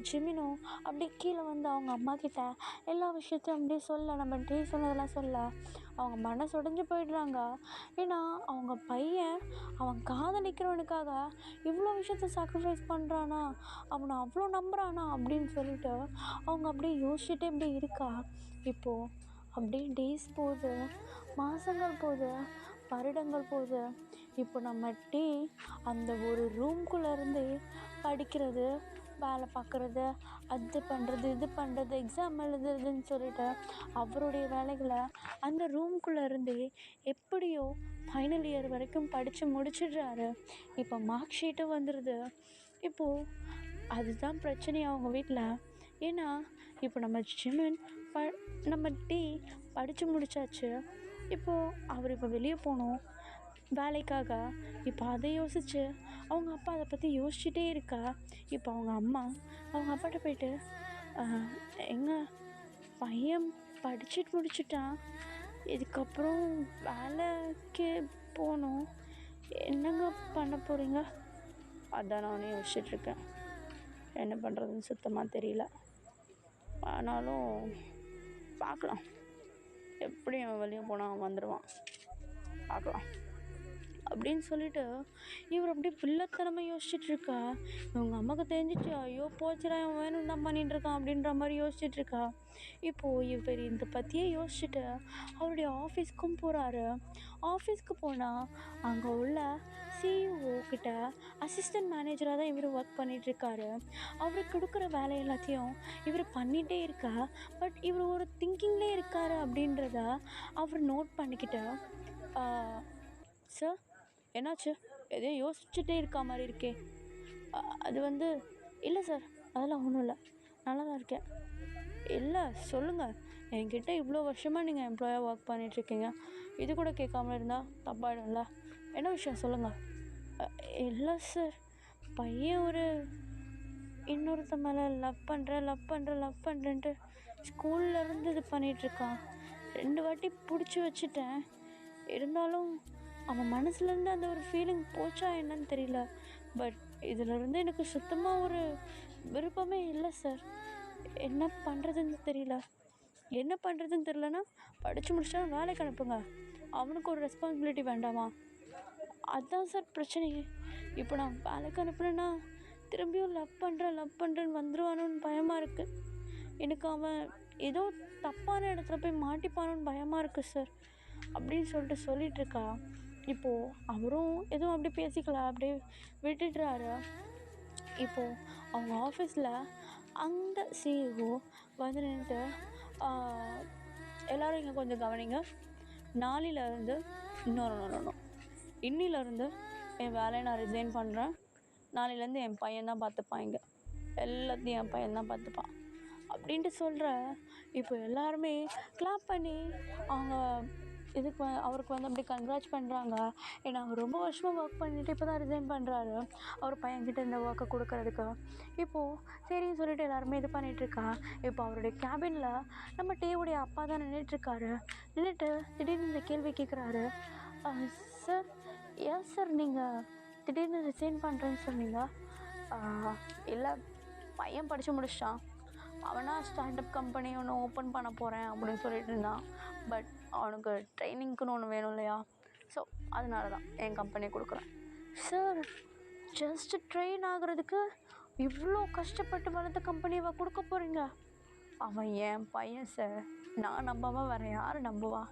ஜிமினும் அப்படியே கீழே வந்து அவங்க அம்மா கிட்ட எல்லா விஷயத்தையும் அப்படியே சொல்ல, நம்ம டீ சொன்னதெல்லாம் சொல்ல அவங்க மனசு உடைஞ்சு போயிடுறாங்க. ஏன்னா அவங்க பையன் அவன் காதலிக்கிறவனுக்காக இவ்வளோ விஷயத்த சாக்ரிஃபைஸ் பண்ணுறானா, அவனை அவ்வளோ நம்புகிறானா அப்படின்னு சொல்லிட்டு அவங்க அப்படியே யோசிச்சுட்டே இப்படி இருக்கா. இப்போது அப்படியே டேஸ் போகுது, மாதங்கள் போகுது, வருடங்கள் போகுது. இப்போ நம்ம டீ அந்த ஒரு ரூம்குள்ளேருந்து படிக்கிறது, வேலை பார்க்குறது, அது பண்ணுறது, இது பண்ணுறது, எக்ஸாம் எழுதுறதுன்னு சொல்லிட்டு அவருடைய வேலைகளை அந்த ரூம்குள்ளே இருந்து எப்படியோ ஃபைனல் இயர் வரைக்கும் படித்து முடிச்சிடுறாரு. இப்போ மார்க் ஷீட்டும் வந்துடுது. இப்போது அதுதான் பிரச்சனை அவங்க வீட்டில். ஏன்னா இப்போ நம்ம ஜிமின் நம்ம டீ படித்து முடித்தாச்சு. இப்போது அவர் இப்போ வெளியே போகணும் வேலைக்காக. இப்போ அதை யோசித்து அவங்க அப்பா அதை பற்றி யோசிச்சுட்டே இருக்கா. இப்போ அவங்க அம்மா அவங்க அப்பாட்ட போயிட்டு எங்கள் பையன் படிச்சுட்டு முடிச்சுட்டான், இதுக்கப்புறம் வேலைக்கு போகணும், என்னங்க பண்ண போகிறீங்க? அதான் நானே யோசிச்சுட்ருக்கேன், என்ன பண்ணுறதுன்னு சுத்தமாக தெரியல. ஆனாலும் பார்க்கலாம், எப்படி அவன் வெளியே போனால் அவன் வந்துடுவான், பார்க்கலாம் அப்படின்னு சொல்லிட்டு இவர் அப்படியே பிள்ளைத்தனமாக யோசிச்சுட்ருக்கா. இவங்க அம்மாவுக்கு தெரிஞ்சிச்சு, ஐயோ போச்சுடா இவன் வேணும் தான் பண்ணிட்டுருக்கான் அப்படின்ற மாதிரி யோசிச்சுட்ருக்கா. இப்போது இவர் இந்த பற்றியே யோசிச்சுட்டு அவருடைய ஆஃபீஸ்க்கும் போகிறாரு. ஆஃபீஸ்க்கு போனால் அங்கே உள்ள சிஇஓ கிட்ட அசிஸ்டன்ட் மேனேஜராக தான் இவர் ஒர்க் பண்ணிகிட்ருக்காரு. அவருக்கு கொடுக்குற வேலை எல்லாத்தையும் இவர் பண்ணிகிட்டே இருக்கா. பட் இவர் ஒரு திங்கிங்லேயே இருக்கார் அப்படின்றத அவர் நோட் பண்ணிக்கிட்டு, சார் என்னாச்சு, எதையும் யோசிச்சுட்டே இருக்கா மாதிரி இருக்கே? அது வந்து இல்லை சார், அதெல்லாம் ஒன்றும் இல்லை, நல்லா தான் இருக்கேன். இல்லை சொல்லுங்கள், என்கிட்ட இவ்வளோ வருஷமாக நீங்கள் எம்ப்ளாயாக ஒர்க் பண்ணிகிட்ருக்கீங்க, இது கூட கேட்காம இருந்தால் தப்பாயிடும்ல, என்ன விஷயம் சொல்லுங்கள். இல்லை சார், பையன் ஒரு இன்னொருத்த மேலே லவ் பண்ணுறேன்ட்டு ஸ்கூல்லேருந்து இது பண்ணிகிட்ருக்கான். 2 வாட்டி பிடிச்சி வச்சுட்டேன், இருந்தாலும் அவன் மனசுலேருந்து அந்த ஒரு ஃபீலிங் போச்சா என்னன்னு தெரியல. பட் இதிலேருந்து எனக்கு சுத்தமாக ஒரு விருப்பமே இல்லை சார். என்ன பண்ணுறதுன்னு தெரியலன்னா படித்து முடிச்சா வேலைக்கு அனுப்புங்க, அவனுக்கு ஒரு ரெஸ்பான்சிபிலிட்டி வேண்டாமா? அதுதான் சார் பிரச்சனையே. இப்போ நான் வேலைக்கு அனுப்புனேன்னா திரும்பியும் லவ் பண்ணுறேன்னு வந்துடுவானோன்னு பயமாக இருக்குது. எனக்கு அவன் ஏதோ தப்பான இடத்துல போய் மாட்டிப்பானோன்னு பயமாக இருக்குது சார். அப்படின்னு சொல்லிகிட்ருக்கா. இப்போது அவரும் எதுவும் அப்படி பேசிக்கல, அப்படியே விட்டுடுறாரு. இப்போது அவங்க ஆஃபீஸில் அந்த சிஇஓ வந்து நின்றுட்டு, எல்லோரும் இங்கே கொஞ்சம் கவனிங்க, நாளையிலேருந்து இன்னிலேருந்து என் வேலையை நான் ரிசைன் பண்ணுறேன். நாளையிலேருந்து என் பையன்தான் பார்த்துப்பான், இங்கே எல்லாத்தையும் என் பையன்தான் பார்த்துப்பான் அப்படின்ட்டு சொல்கிற. இப்போ எல்லாருமே கிளாப் பண்ணி அவங்க அவருக்கு வந்து அப்படி கங்க்ராட்ஸ் பண்ணுறாங்க. ஏன்னா அவர் ரொம்ப வருஷமாக ஒர்க் பண்ணிவிட்டு இப்போ தான் ரிசைன் பண்ணுறாரு, அவர் பையன்கிட்ட இந்த ஒர்க்கை கொடுக்கறதுக்கு. இப்போது சரின்னு சொல்லிட்டு எல்லாருமே இது பண்ணிகிட்ருக்கா. இப்போ அவருடைய கேபினில் நம்ம டேவுடைய அப்பா தான் நின்றுட்டுருக்காரு. நின்றுட்டு திடீர்னு இந்த கேள்வி கேட்குறாரு, சார் ஏன் சார் நீங்கள் திடீர்னு ரிசைன் பண்ணுறேன்னு சொன்னீங்க? இல்லை, பையன் படித்து முடிச்சிட்டான், அவனா ஸ்டார்ட் அப் கம்பெனி ஒன்று ஓப்பன் பண்ண போகிறேன் அப்படின்னு சொல்லிட்டு இருந்தான். பட் அவனுக்கு ட்ரைனிங்க்குன்னு ஒன்று வேணும் இல்லையா, ஸோ அதனால தான் என் கம்பெனியை கொடுக்குறேன். சார், ஜஸ்ட்டு ட்ரெயின் ஆகுறதுக்கு இவ்வளோ கஷ்டப்பட்டு வளர்த்த கம்பெனியை கொடுக்க போகிறீங்க? அவன் என் பையன் சார், நான் நம்பாமல் வேறு யார் நம்புவா?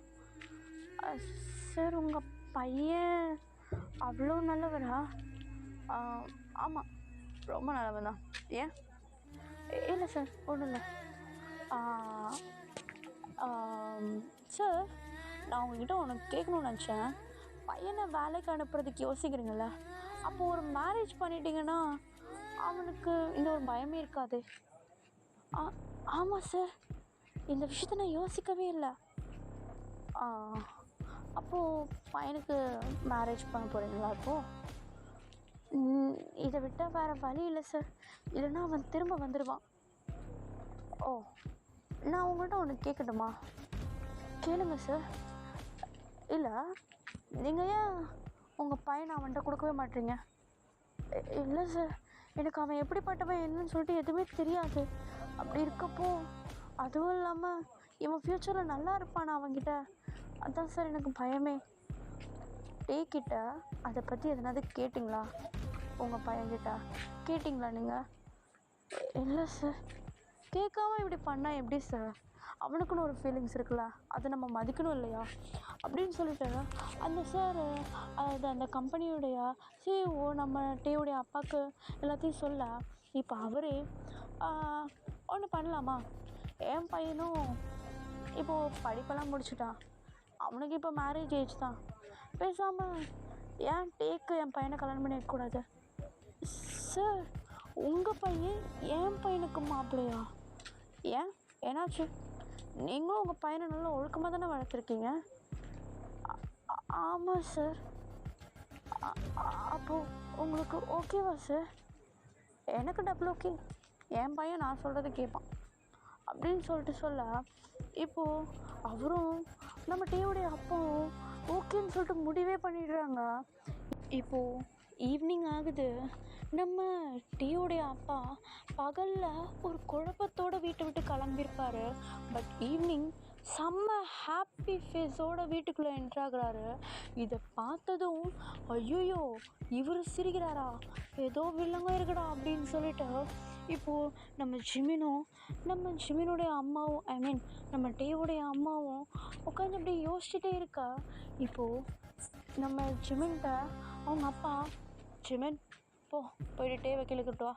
சார், உங்கள் பையன் அவ்வளோ நல்லவரா? ஆமாம், ரொம்ப நல்லவன் தான். ஏன்? இல்லை சார், ஒன்றும் இல்லை. சார், நான் உங்ககிட்ட உனக்கு கேட்கணும்னு நினச்சேன். பையனை வேலைக்கு அனுப்புறதுக்கு யோசிக்கிறீங்கள, அப்போது ஒரு மேரேஜ் பண்ணிட்டீங்கன்னா அவனுக்கு இந்த ஒரு பயமே இருக்காது. ஆமாம் சார், இந்த விஷயத்த நான் யோசிக்கவே இல்லை. அப்போது பையனுக்கு மேரேஜ் பண்ண போகிறீங்களா? இப்போது இதை விட்டால் வேறு வழி இல்லை சார், இல்லைன்னா அவன் திரும்ப வந்துடுவான். ஓ, நான் உங்கள்கிட்ட ஒன்று கேட்கட்டுமா? கேளுங்க சார். இல்லை, நீங்கள் ஏன் உங்கள் பையனை அவன்கிட்ட கொடுக்கவே மாட்டீங்க? இல்லை சார், எனக்கு அவன் எப்படிப்பட்டவன் என்னன்னு சொல்லிட்டு எதுவுமே தெரியாது. அப்படி இருக்கப்போ, அதுவும் இல்லாமல் இவன் ஃப்யூச்சரில் நல்லா இருப்பான் அவன்கிட்ட, அதான் சார் எனக்கு பயமே. டேக்கிட்ட அதை பற்றி எதனாவது கேட்டிங்களா? உங்கள் பையன்கிட்ட கேட்டிங்களா நீங்கள்? இல்லை சார். கேட்காம இப்படி பண்ணால் எப்படி சார்? அவனுக்குன்னு ஒரு ஃபீலிங்ஸ் இருக்குல்ல, அதை நம்ம மதிக்கணும் இல்லையா அப்படின்னு சொல்லிட்டு அந்த சார் அந்த கம்பெனியுடைய சிஇஓ நம்ம டேவுடைய அப்பாவுக்கு எல்லாத்தையும் சொல்ல. இப்போ அவரே ஒன்று பண்ணலாமா, என் பையனும் இப்போது படிப்பெல்லாம் முடிச்சுட்டான், அவனுக்கு இப்போ மேரேஜ் ஏஜ் தான், பேசாமல் ஏன் டேக்கு என் பையனை கல்யாணம் பண்ணி வைக்கக்கூடாது? சார், உங்கள் பையன் என் பையனுக்கு மாப்பிள்ளையா? ஏன், என்னாச்சு? நீங்களும் உங்கள் பையனை நல்லா ஒழுக்கமாக தானே வளர்த்துருக்கீங்க? ஆமாம் சார். அப்போது உங்களுக்கு ஓகேவா சார்? எனக்கு டபுள் ஓகே, என் பையன் நான் சொல்கிறத கேட்பான் அப்படின்னு சொல்லிட்டு சொல்ல. இப்போது அவரும் நம்ம டீயோடைய அப்பாவும் ஓகேன்னு சொல்லிட்டு முடிவே பண்ணிடுறாங்க. இப்போது ஈவினிங் ஆகுது. நம்ம டீயோடைய அப்பா பகலில் ஒரு குழப்பத்தோடு வீட்டை விட்டு கிளம்பியிருப்பார். பட் ஈவினிங் செம்ம ஹாப்பி ஃபேஸோடு வீட்டுக்குள்ளே என்ட்ராகிறாரு. இதை பார்த்ததும் ஐயோ இவர் சிரிக்கிறாரா, ஏதோ வில்லங்க இருக்குடா அப்படின்னு சொல்லிட்டு இப்போது நம்ம ஜிமினுடைய அம்மாவும் நம்ம டேவுடைய அம்மாவும் உட்காந்து அப்படியே யோசிச்சுட்டே இருக்கா. இப்போது நம்ம ஜிமின்கிட்ட அவங்க அப்பா, ஜிமின் போயிட்டு டேவை கிழக்கிட்டு வா.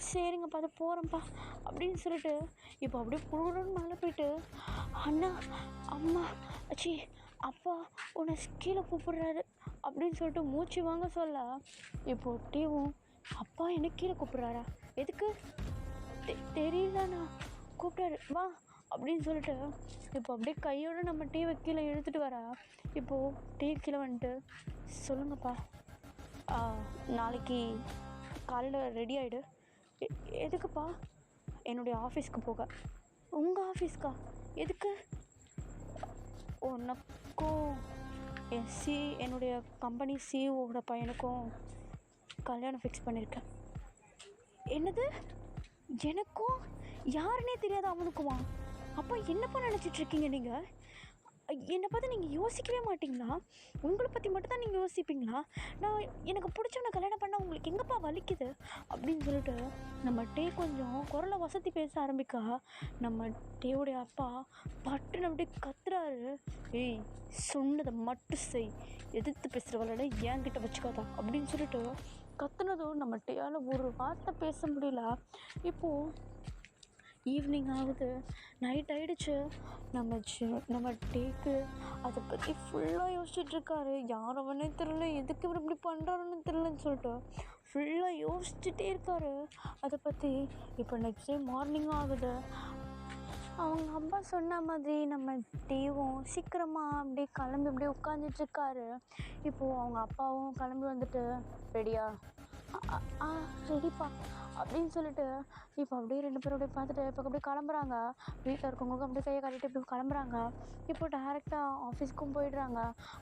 சரிங்க பார்த்து போகிறேன்ப்பா அப்படின்னு சொல்லிட்டு இப்போ அப்படியே புழுன்னு மேலே போயிட்டு, அண்ணா அம்மா அச்சி அப்பா உன்னை கீழே கூப்பிட்றாரு அப்படின்னு சொல்லிட்டு மூச்சு வாங்க சொல்ல. இப்போது டீவும், அப்பா என்ன கீழே கூப்பிட்றாரா? எதுக்கு தெரியலண்ணா, கூப்பிட்டாரு வா அப்படின்னு சொல்லிட்டு இப்போ அப்படியே கையோடு நம்ம டீவை கீழே இழுத்துட்டு வரா. இப்போது டீ கீழே வந்துட்டு, சொல்லுங்கப்பா, நாளைக்கு காலையில் ரெடி ஆகிடு. எதுக்குப்பா? என்னுடைய ஆஃபீஸ்க்கு போக. உங்கள் ஆஃபீஸ்க்கா? எதுக்கு? உனக்கும் என்னுடைய கம்பெனி சிஇஓட பையனுக்கும் கல்யாணம் ஃபிக்ஸ் பண்ணியிருக்கேன். என்னது? எனக்கும்? யாருன்னே தெரியாது அவனுக்குமா? அப்போ என்னப்பா நினச்சிட்ருக்கீங்க நீங்கள்? என்னை பற்றி நீங்கள் யோசிக்கவே மாட்டிங்களா? உங்களை பற்றி மட்டும் தான் நீங்கள் யோசிப்பீங்களா? நான் எனக்கு பிடிச்சவனை கல்யாணம் பண்ணால் உங்களுக்கு எங்கேப்பா வலிக்குது அப்படின்னு சொல்லிட்டு நம்ம டே கொஞ்சம் குரலை வசதி பேச ஆரம்பிக்கா. நம்ம டேவுடைய அப்பா பட்டுன்னு அப்படியே கத்துறாரு. ஏய், சொன்னதை மட்டும் செய், எதிர்த்து பேசுகிறவளோட என்கிட்ட வச்சுக்காதா அப்படின்னு சொல்லிட்டு கத்துனதும் நம்ம டேயால் ஒரு வார்த்தை பேச முடியல. இப்போது ஈவினிங் ஆகுது, நைட் ஆகிடுச்சு. நம்ம டேக்கு அதை பற்றி ஃபுல்லாக யோசிச்சுட்ருக்காரு. யார் அவனே தெரில, எதுக்கு இவர் இப்படி பண்ணுறாருன்னு தெரிலன்னு சொல்லிட்டு ஃபுல்லாக யோசிச்சுட்டே இருக்காரு அதை பற்றி. இப்போ நெக்ஸ்ட் டே மார்னிங் ஆகுது. அவங்க அப்பா சொன்ன மாதிரி நம்ம டேவும் சீக்கிரமாக அப்படியே கிளம்பி அப்படியே உட்காந்துட்ருக்காரு. இப்போது அவங்க அப்பாவும் கிளம்பி வந்துட்டு, ரெடியா? ரெடிப்பா அப்படின்னு சொல்லிட்டு இப்போ அப்படியே 2 பேரும் அப்படியே பார்த்துட்டு இப்போ அப்படியே கிளம்புறாங்க. வீட்டில் இருக்கவங்களுக்கும் அப்படியே கையை காட்டிட்டு இப்படி கிளம்புறாங்க. இப்போ டேரெக்டாக ஆஃபீஸ்க்கும் போயிடுறாங்க.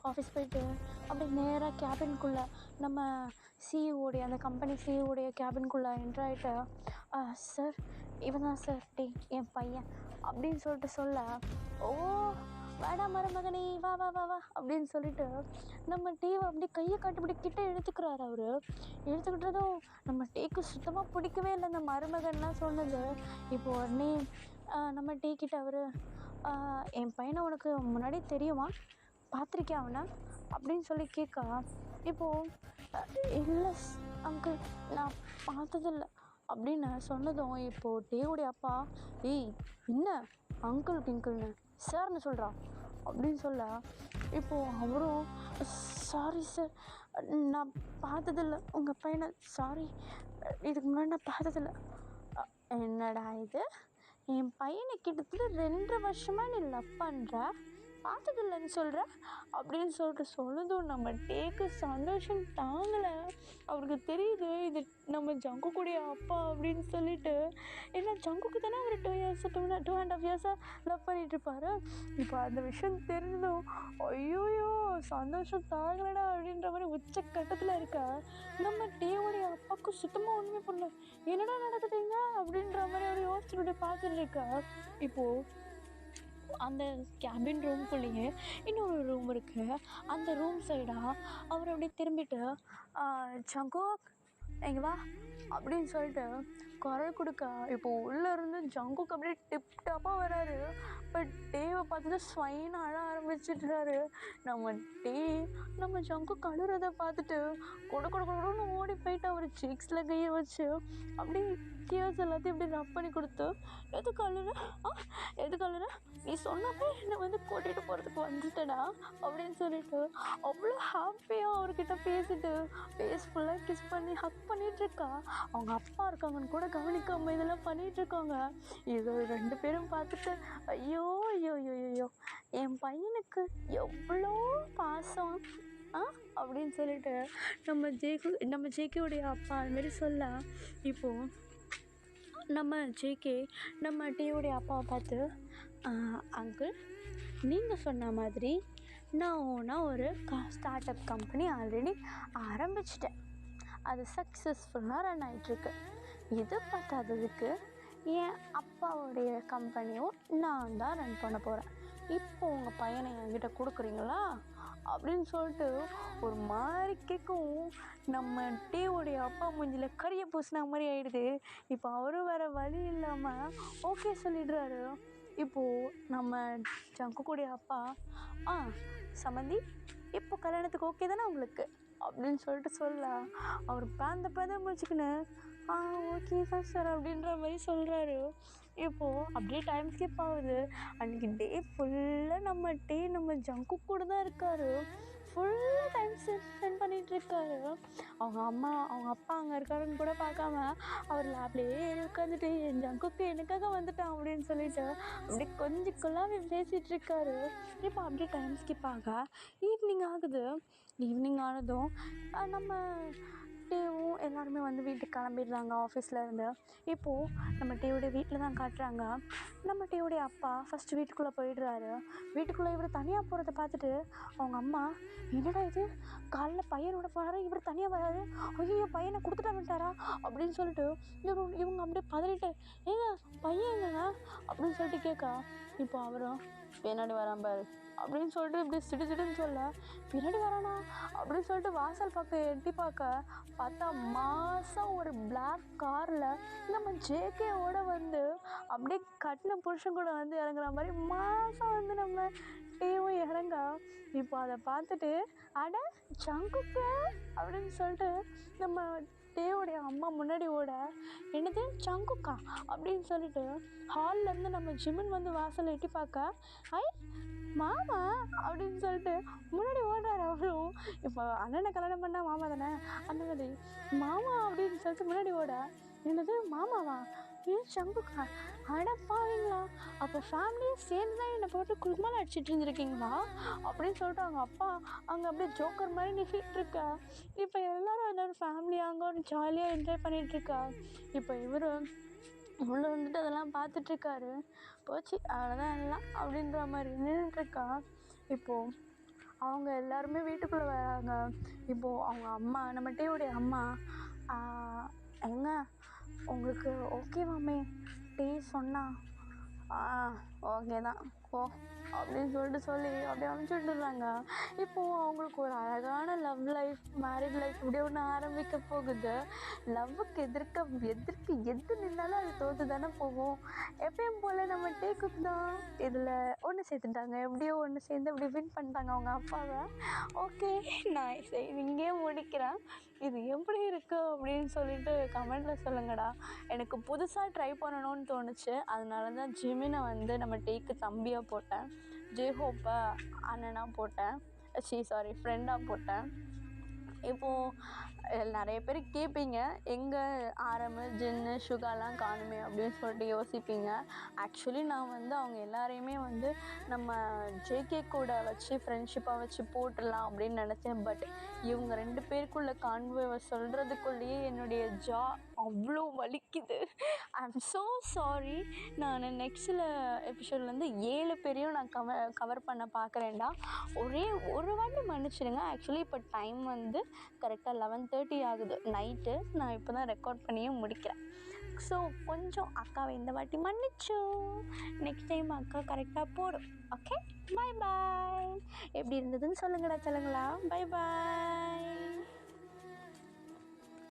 ஆஃபீஸ் போயிட்டு அப்படியே நேராக கேபின்குள்ளே நம்ம சிஇஓடைய அந்த கம்பெனி சிஇஓடைய கேபின்குள்ளே என்ட்ரு ஆகிட்டு, சார் இவன் தான் சார் டே என் பையன் அப்படின்னு சொல்லிட்டு சொல்ல, ஓ வேடா மருமகனே, வா வா வா வா அப்படின்னு சொல்லிட்டு நம்ம டேவை அப்படியே கையை காட்டுப்படி கிட்ட இழுத்துக்கிறாரு. அவர் இழுத்துக்கிட்டதும் நம்ம டேக்கு சுத்தமாக பிடிக்கவே இல்லை இந்த மருமகன்லாம் சொன்னது. இப்போது உடனே நம்ம டே கிட்ட அவர், என் பையனை உனக்கு முன்னாடி தெரியுமா, பார்த்துருக்கியா அவனை அப்படின்னு சொல்லி கேட்கா. இப்போது இல்லை அங்கிள், நான் பார்த்ததில்ல அப்படின்னு சொன்னதும் இப்போது டேவுடைய அப்பா, ஏய் என்ன அங்கிள் டிங்கிள்னு சார்னு சொல்கிறா அப்படின்னு சொல்ல, இப்போது அவரும் சாரி சார், நான் பார்த்ததில்ல உங்கள் பையனை, சாரி, இதுக்கு முன்னாடி நான் பார்த்ததில்ல. என்னடா இது, என் பையனை கிட்டத்தட்ட 2 வருஷமாக நீ லவ் பண்ணுற, பார்த்ததில்லன்னு சொல்கிற அப்படின்னு சொல்லிட்டு சொன்னதும் நம்ம டேக்கு சந்தோஷம் தாங்கலை. அவருக்கு தெரியுது இது நம்ம ஜங்குக்குடைய அப்பா அப்படின்னு சொல்லிட்டு. ஏன்னா ஜங்குக்கு தானே அவர் 2.5 இயர்ஸாக லவ் பண்ணிகிட்ருப்பாரு. இப்போ அந்த விஷயம் தெரிஞ்சதும் ஐயோயோ சந்தோஷம் தாங்கலடா அப்படின்ற மாதிரி உச்சக்கட்டத்தில் இருக்க நம்ம டேவுடைய அப்பாவுக்கு சுத்தமாக ஒன்றுமே பண்ணல. என்னடா நடக்குதுங்க அப்படின்ற மாதிரி அவர் யோசிச்சுக்கிட்டு பார்த்துட்டு இருக்கா. இப்போது அந்த கேபின் ரூம்குள்ளேயே இன்னொரு ரூம் இருக்குது. அந்த ரூம் சைடாக அவர் அப்படியே திரும்பிட்டு, ஜங்கு இங்கே வா அப்படின்னு சொல்லிட்டு குரல் கொடுக்க, இப்போது உள்ளேருந்து ஜங்குக்கு அப்படியே டிப்டாப்பாக வராரு. பட் டேவை பார்த்துட்டு ஸ்வைன்னு அழ ஆரம்பிச்சிட்றாரு. நம்ம ஜங்கு கழுறதை பார்த்துட்டு கொடுன்னு ஓடி போயிட்டு அவர் சீக்ஸில் கையை வச்சு அப்படியே டியர்ஸ் எல்லாத்தையும் இப்படி ரப் பண்ணி கொடுத்து, எது கழுற நீ சொன்னப்போ என்னை வந்து கூட்டிகிட்டு போகிறதுக்கு வந்துட்டடா அப்படின்னு சொல்லிட்டு அவ்வளோ ஹாப்பியாக அவர்கிட்ட பேசிட்டு ஃபுல்லாக கிஸ் பண்ணி ஹக் பண்ணிகிட்ருக்கா. அவங்க அப்பா இருக்காங்கன்னு கூட கவனிக்காமல் இதெல்லாம் பண்ணிகிட்ருக்காங்க. இது 2 பேரும் பார்த்துட்டு ஐயோ ஐயோ ஐயோ ஐயோ என் பையனுக்கு எவ்வளோ பாசம் அப்படின்னு சொல்லிட்டு நம்ம ஜேகேவுடைய அப்பா அதுமாரி சொல்ல, இப்போது நம்ம ஜேகே நம்ம டீவுடைய அப்பாவை பார்த்து, அங்கிள் நீங்கள் சொன்ன மாதிரி நான் ஒரு ஸ்டார்ட் அப் கம்பெனி ஆல்ரெடி ஆரம்பிச்சிட்டேன். அது சக்ஸஸ்ஃபுல்லாக ரன் ஆகிட்டுருக்கு. இது பத்தாததுக்கு என் அப்பாவுடைய கம்பெனியும் நான் தான் ரன் பண்ண போகிறேன். இப்போ உங்கள் பையனை என்கிட்ட கொடுக்குறீங்களா அப்படின்னு சொல்லிட்டு ஒரு மாதிரி கேட்கவும் நம்ம டீவுடைய அப்பா மூஞ்சில் கறியை பூசின மாதிரி ஆகிடுது. இப்போ அவரும் வேறு வழி இல்லாமல் ஓகே சொல்லிடுறாரு. இப்போது நம்ம ஜங்குக்குடைய அப்பா, சம்மந்தி இப்போ கல்யாணத்துக்கு ஓகே தானே உங்களுக்கு அப்படின்னு சொல்லிட்டு சொல்ல, அவர் பேந்த முடிச்சுக்கின்னு ஓகே தான் சார் அப்படின்ற மாதிரி சொல்கிறாரு. இப்போது அப்படியே டைம் ஸ்கிப் ஆகுது. அன்றைக்கி டே ஃபுல்லாக நம்ம ஜங்கு கூட தான் இருக்கார். ஃபுல்லாக டைம் ஸ்பெண்ட் பண்ணிகிட்ருக்காரு. அவங்க அப்பா அங்கே இருக்காருன்னு கூட பார்க்காம அவர் லேப்லேயே உட்காந்துட்டு என் ஜங்குக்கு எனக்காக வந்துட்டான் அப்படின்னு சொல்லிட்டு அப்படியே கொஞ்சம் கொள்ளாவே பேசிகிட்ருக்காரு. இப்போ அப்படியே டைம் ஸ்கிப் ஆக ஈவினிங் ஆகுது. ஈவினிங் ஆனதும் நம்ம டேவும் எல்லாருமே வந்து வீட்டுக்கு கிளம்பிடுறாங்க ஆஃபீஸில் இருந்து. இப்போது நம்ம டேவுடைய வீட்டில் தான் காட்டுறாங்க. நம்ம டேவுடைய அப்பா ஃபஸ்ட்டு வீட்டுக்குள்ளே போயிடுறாரு. வீட்டுக்குள்ளே இவர் தனியாக போகிறத பார்த்துட்டு அவங்க அம்மா, என்னடா இது காலைல பையனோட போகிறாரு, இவர் தனியாக வராரு, ஐயோ பையனை கொடுத்துட்டு வந்துட்டாரா அப்படின்னு சொல்லிட்டு இவங்க அப்படியே பதறிட்டு, ஏங்க பையன் எங்கங்க அப்படின்னு சொல்லிட்டு கேட்கா. இப்போ அவரும் பின்னாடி வரான் பாரு அப்படின்னு சொல்லிட்டு இப்படி சிடு சிடுன்னு சொல்ல பின்னாடி வரானா அப்படின்னு சொல்லிட்டு வாசல் பக்கம் எட்டி பார்த்தா மாதம் ஒரு பிளாக் காரில் நம்ம ஜேகேவோட வந்து அப்படியே கட்டின புருஷன் கூட வந்து இறங்குற மாதிரி மாதம் வந்து நம்ம டேவும் இறங்க. இப்போ அதை பார்த்துட்டு அட ஜங்குக்கு அப்படின்னு சொல்லிட்டு நம்ம டேவோடைய அம்மா முன்னாடி ஓட என்னது சங்குக்கா அப்படின்னு சொல்லிட்டு ஹால்லேருந்து நம்ம ஜிமின் வந்து வாசல் எட்டி பார்க்க ஐ மாமா அப்படின்னு சொல்லிட்டு முன்னாடி ஓடுறாரு அவரும். இப்போ அண்ணனை கல்யாணம் பண்ணால் மாமா தானே அந்த மாதிரி மாமா அப்படின்னு சொல்லிட்டு முன்னாடி ஓட என்னது மாமாவா ஏன் சங்குக்கா அடப்பாவீங்களா அப்போ ஃபேமிலியே சேர்ந்து தான் என்னை போட்டு குடும்பம் அடிச்சிட்டு இருந்துருக்கீங்களா அப்படின்னு சொல்லிட்டு அவங்க அப்பா அங்கே அப்படியே ஜோக்கர் மாதிரி நிற்கிட்டு இருக்கா. இப்போ எல்லோரும் அதோட ஃபேமிலியாக அங்கே ஒரு ஜாலியாக என்ஜாய் பண்ணிகிட்ருக்கா. இப்போ இவர் உள்ளே வந்துட்டு அதெல்லாம் பார்த்துட்ருக்காரு. போச்சு அவ்வளோதான் எல்லாம் அப்படின்ற மாதிரி நின்றுட்டுருக்கா. இப்போது அவங்க எல்லாருமே வீட்டுக்குள்ளே வராங்க. இப்போது அவங்க அம்மா நம்ம டீயோடைய அம்மா எங்க உங்களுக்கு ஓகேவாமே டீ சொன்னா ஓகே தான் போ அப்படின்னு சொல்லி அப்படியே அனுப்பிச்சி விட்டுறாங்க. இப்போது அவங்களுக்கு ஒரு அழகான லவ் லைஃப் மேரிட் லைஃப் இப்படி ஒன்று ஆரம்பிக்க போகுது. லவ்வுக்கு எதிர்க்கு எது நின்னாலும் அது தோற்று தானே போகும். எப்பயும் போல் நம்ம டேக்குக்கு தான் இதில் ஒன்று சேர்த்துட்டாங்க. எப்படியோ ஒன்று சேர்ந்து இப்படி வின் பண்ணிட்டாங்க அவங்க அப்பாவை. ஓகே நான் இங்கே முடிக்கிறேன். இது எப்படி இருக்குது அப்படின்னு சொல்லிட்டு கமெண்ட்டில் சொல்லுங்கடா. எனக்கு புதுசாக ட்ரை பண்ணணும்னு தோணுச்சு. அதனால தான் ஜிமினை வந்து நம்ம டேக்கு தம்பியாக போட்டேன், ஜேஹோப்பை அண்ணனாக போட்டேன், ஃப்ரெண்டாக போட்டேன். இப்போது நிறைய பேர் கேட்பீங்க எங்கே ஆரம்பு ஜின்னு சுகாலாம் காணுமே அப்படின்னு சொல்லிட்டு யோசிப்பீங்க. ஆக்சுவலி நான் வந்து அவங்க எல்லாரையுமே வந்து நம்ம ஜேகே கூட வச்சு ஃப்ரெண்ட்ஷிப்பாக வச்சு போட்டுடலாம் அப்படின்னு நினச்சேன். பட் இவங்க 2 பேருக்குள்ள கான்வர்வை சொல்கிறதுக்குள்ளேயே என்னுடைய ஜா அவ்வளோ வலிக்குது. ஐ ஆம் ஸோ சாரி. நான் நெக்ஸ்ட்டில் எபிசோட்லேருந்து 7 பேரையும் நான் கவர் பண்ண பார்க்குறேன்டா. ஒரே ஒரு வாட்டி மன்னிச்சிடுங்க. ஆக்சுவலி இப்போ டைம் வந்து கரெக்டாக 11:30 ஆகுது நைட்டு. நான் இப்போ தான் ரெக்கார்ட் பண்ணியும் முடிக்கிறேன். ஸோ கொஞ்சம் அக்காவை இந்த வாட்டி மன்னிச்சு நெக்ஸ்ட் டைம் அக்கா கரெக்டாக போடும். Okay, bye bye. எப்படி இருந்ததுன்னு சொல்லுங்கடா. Bye bye.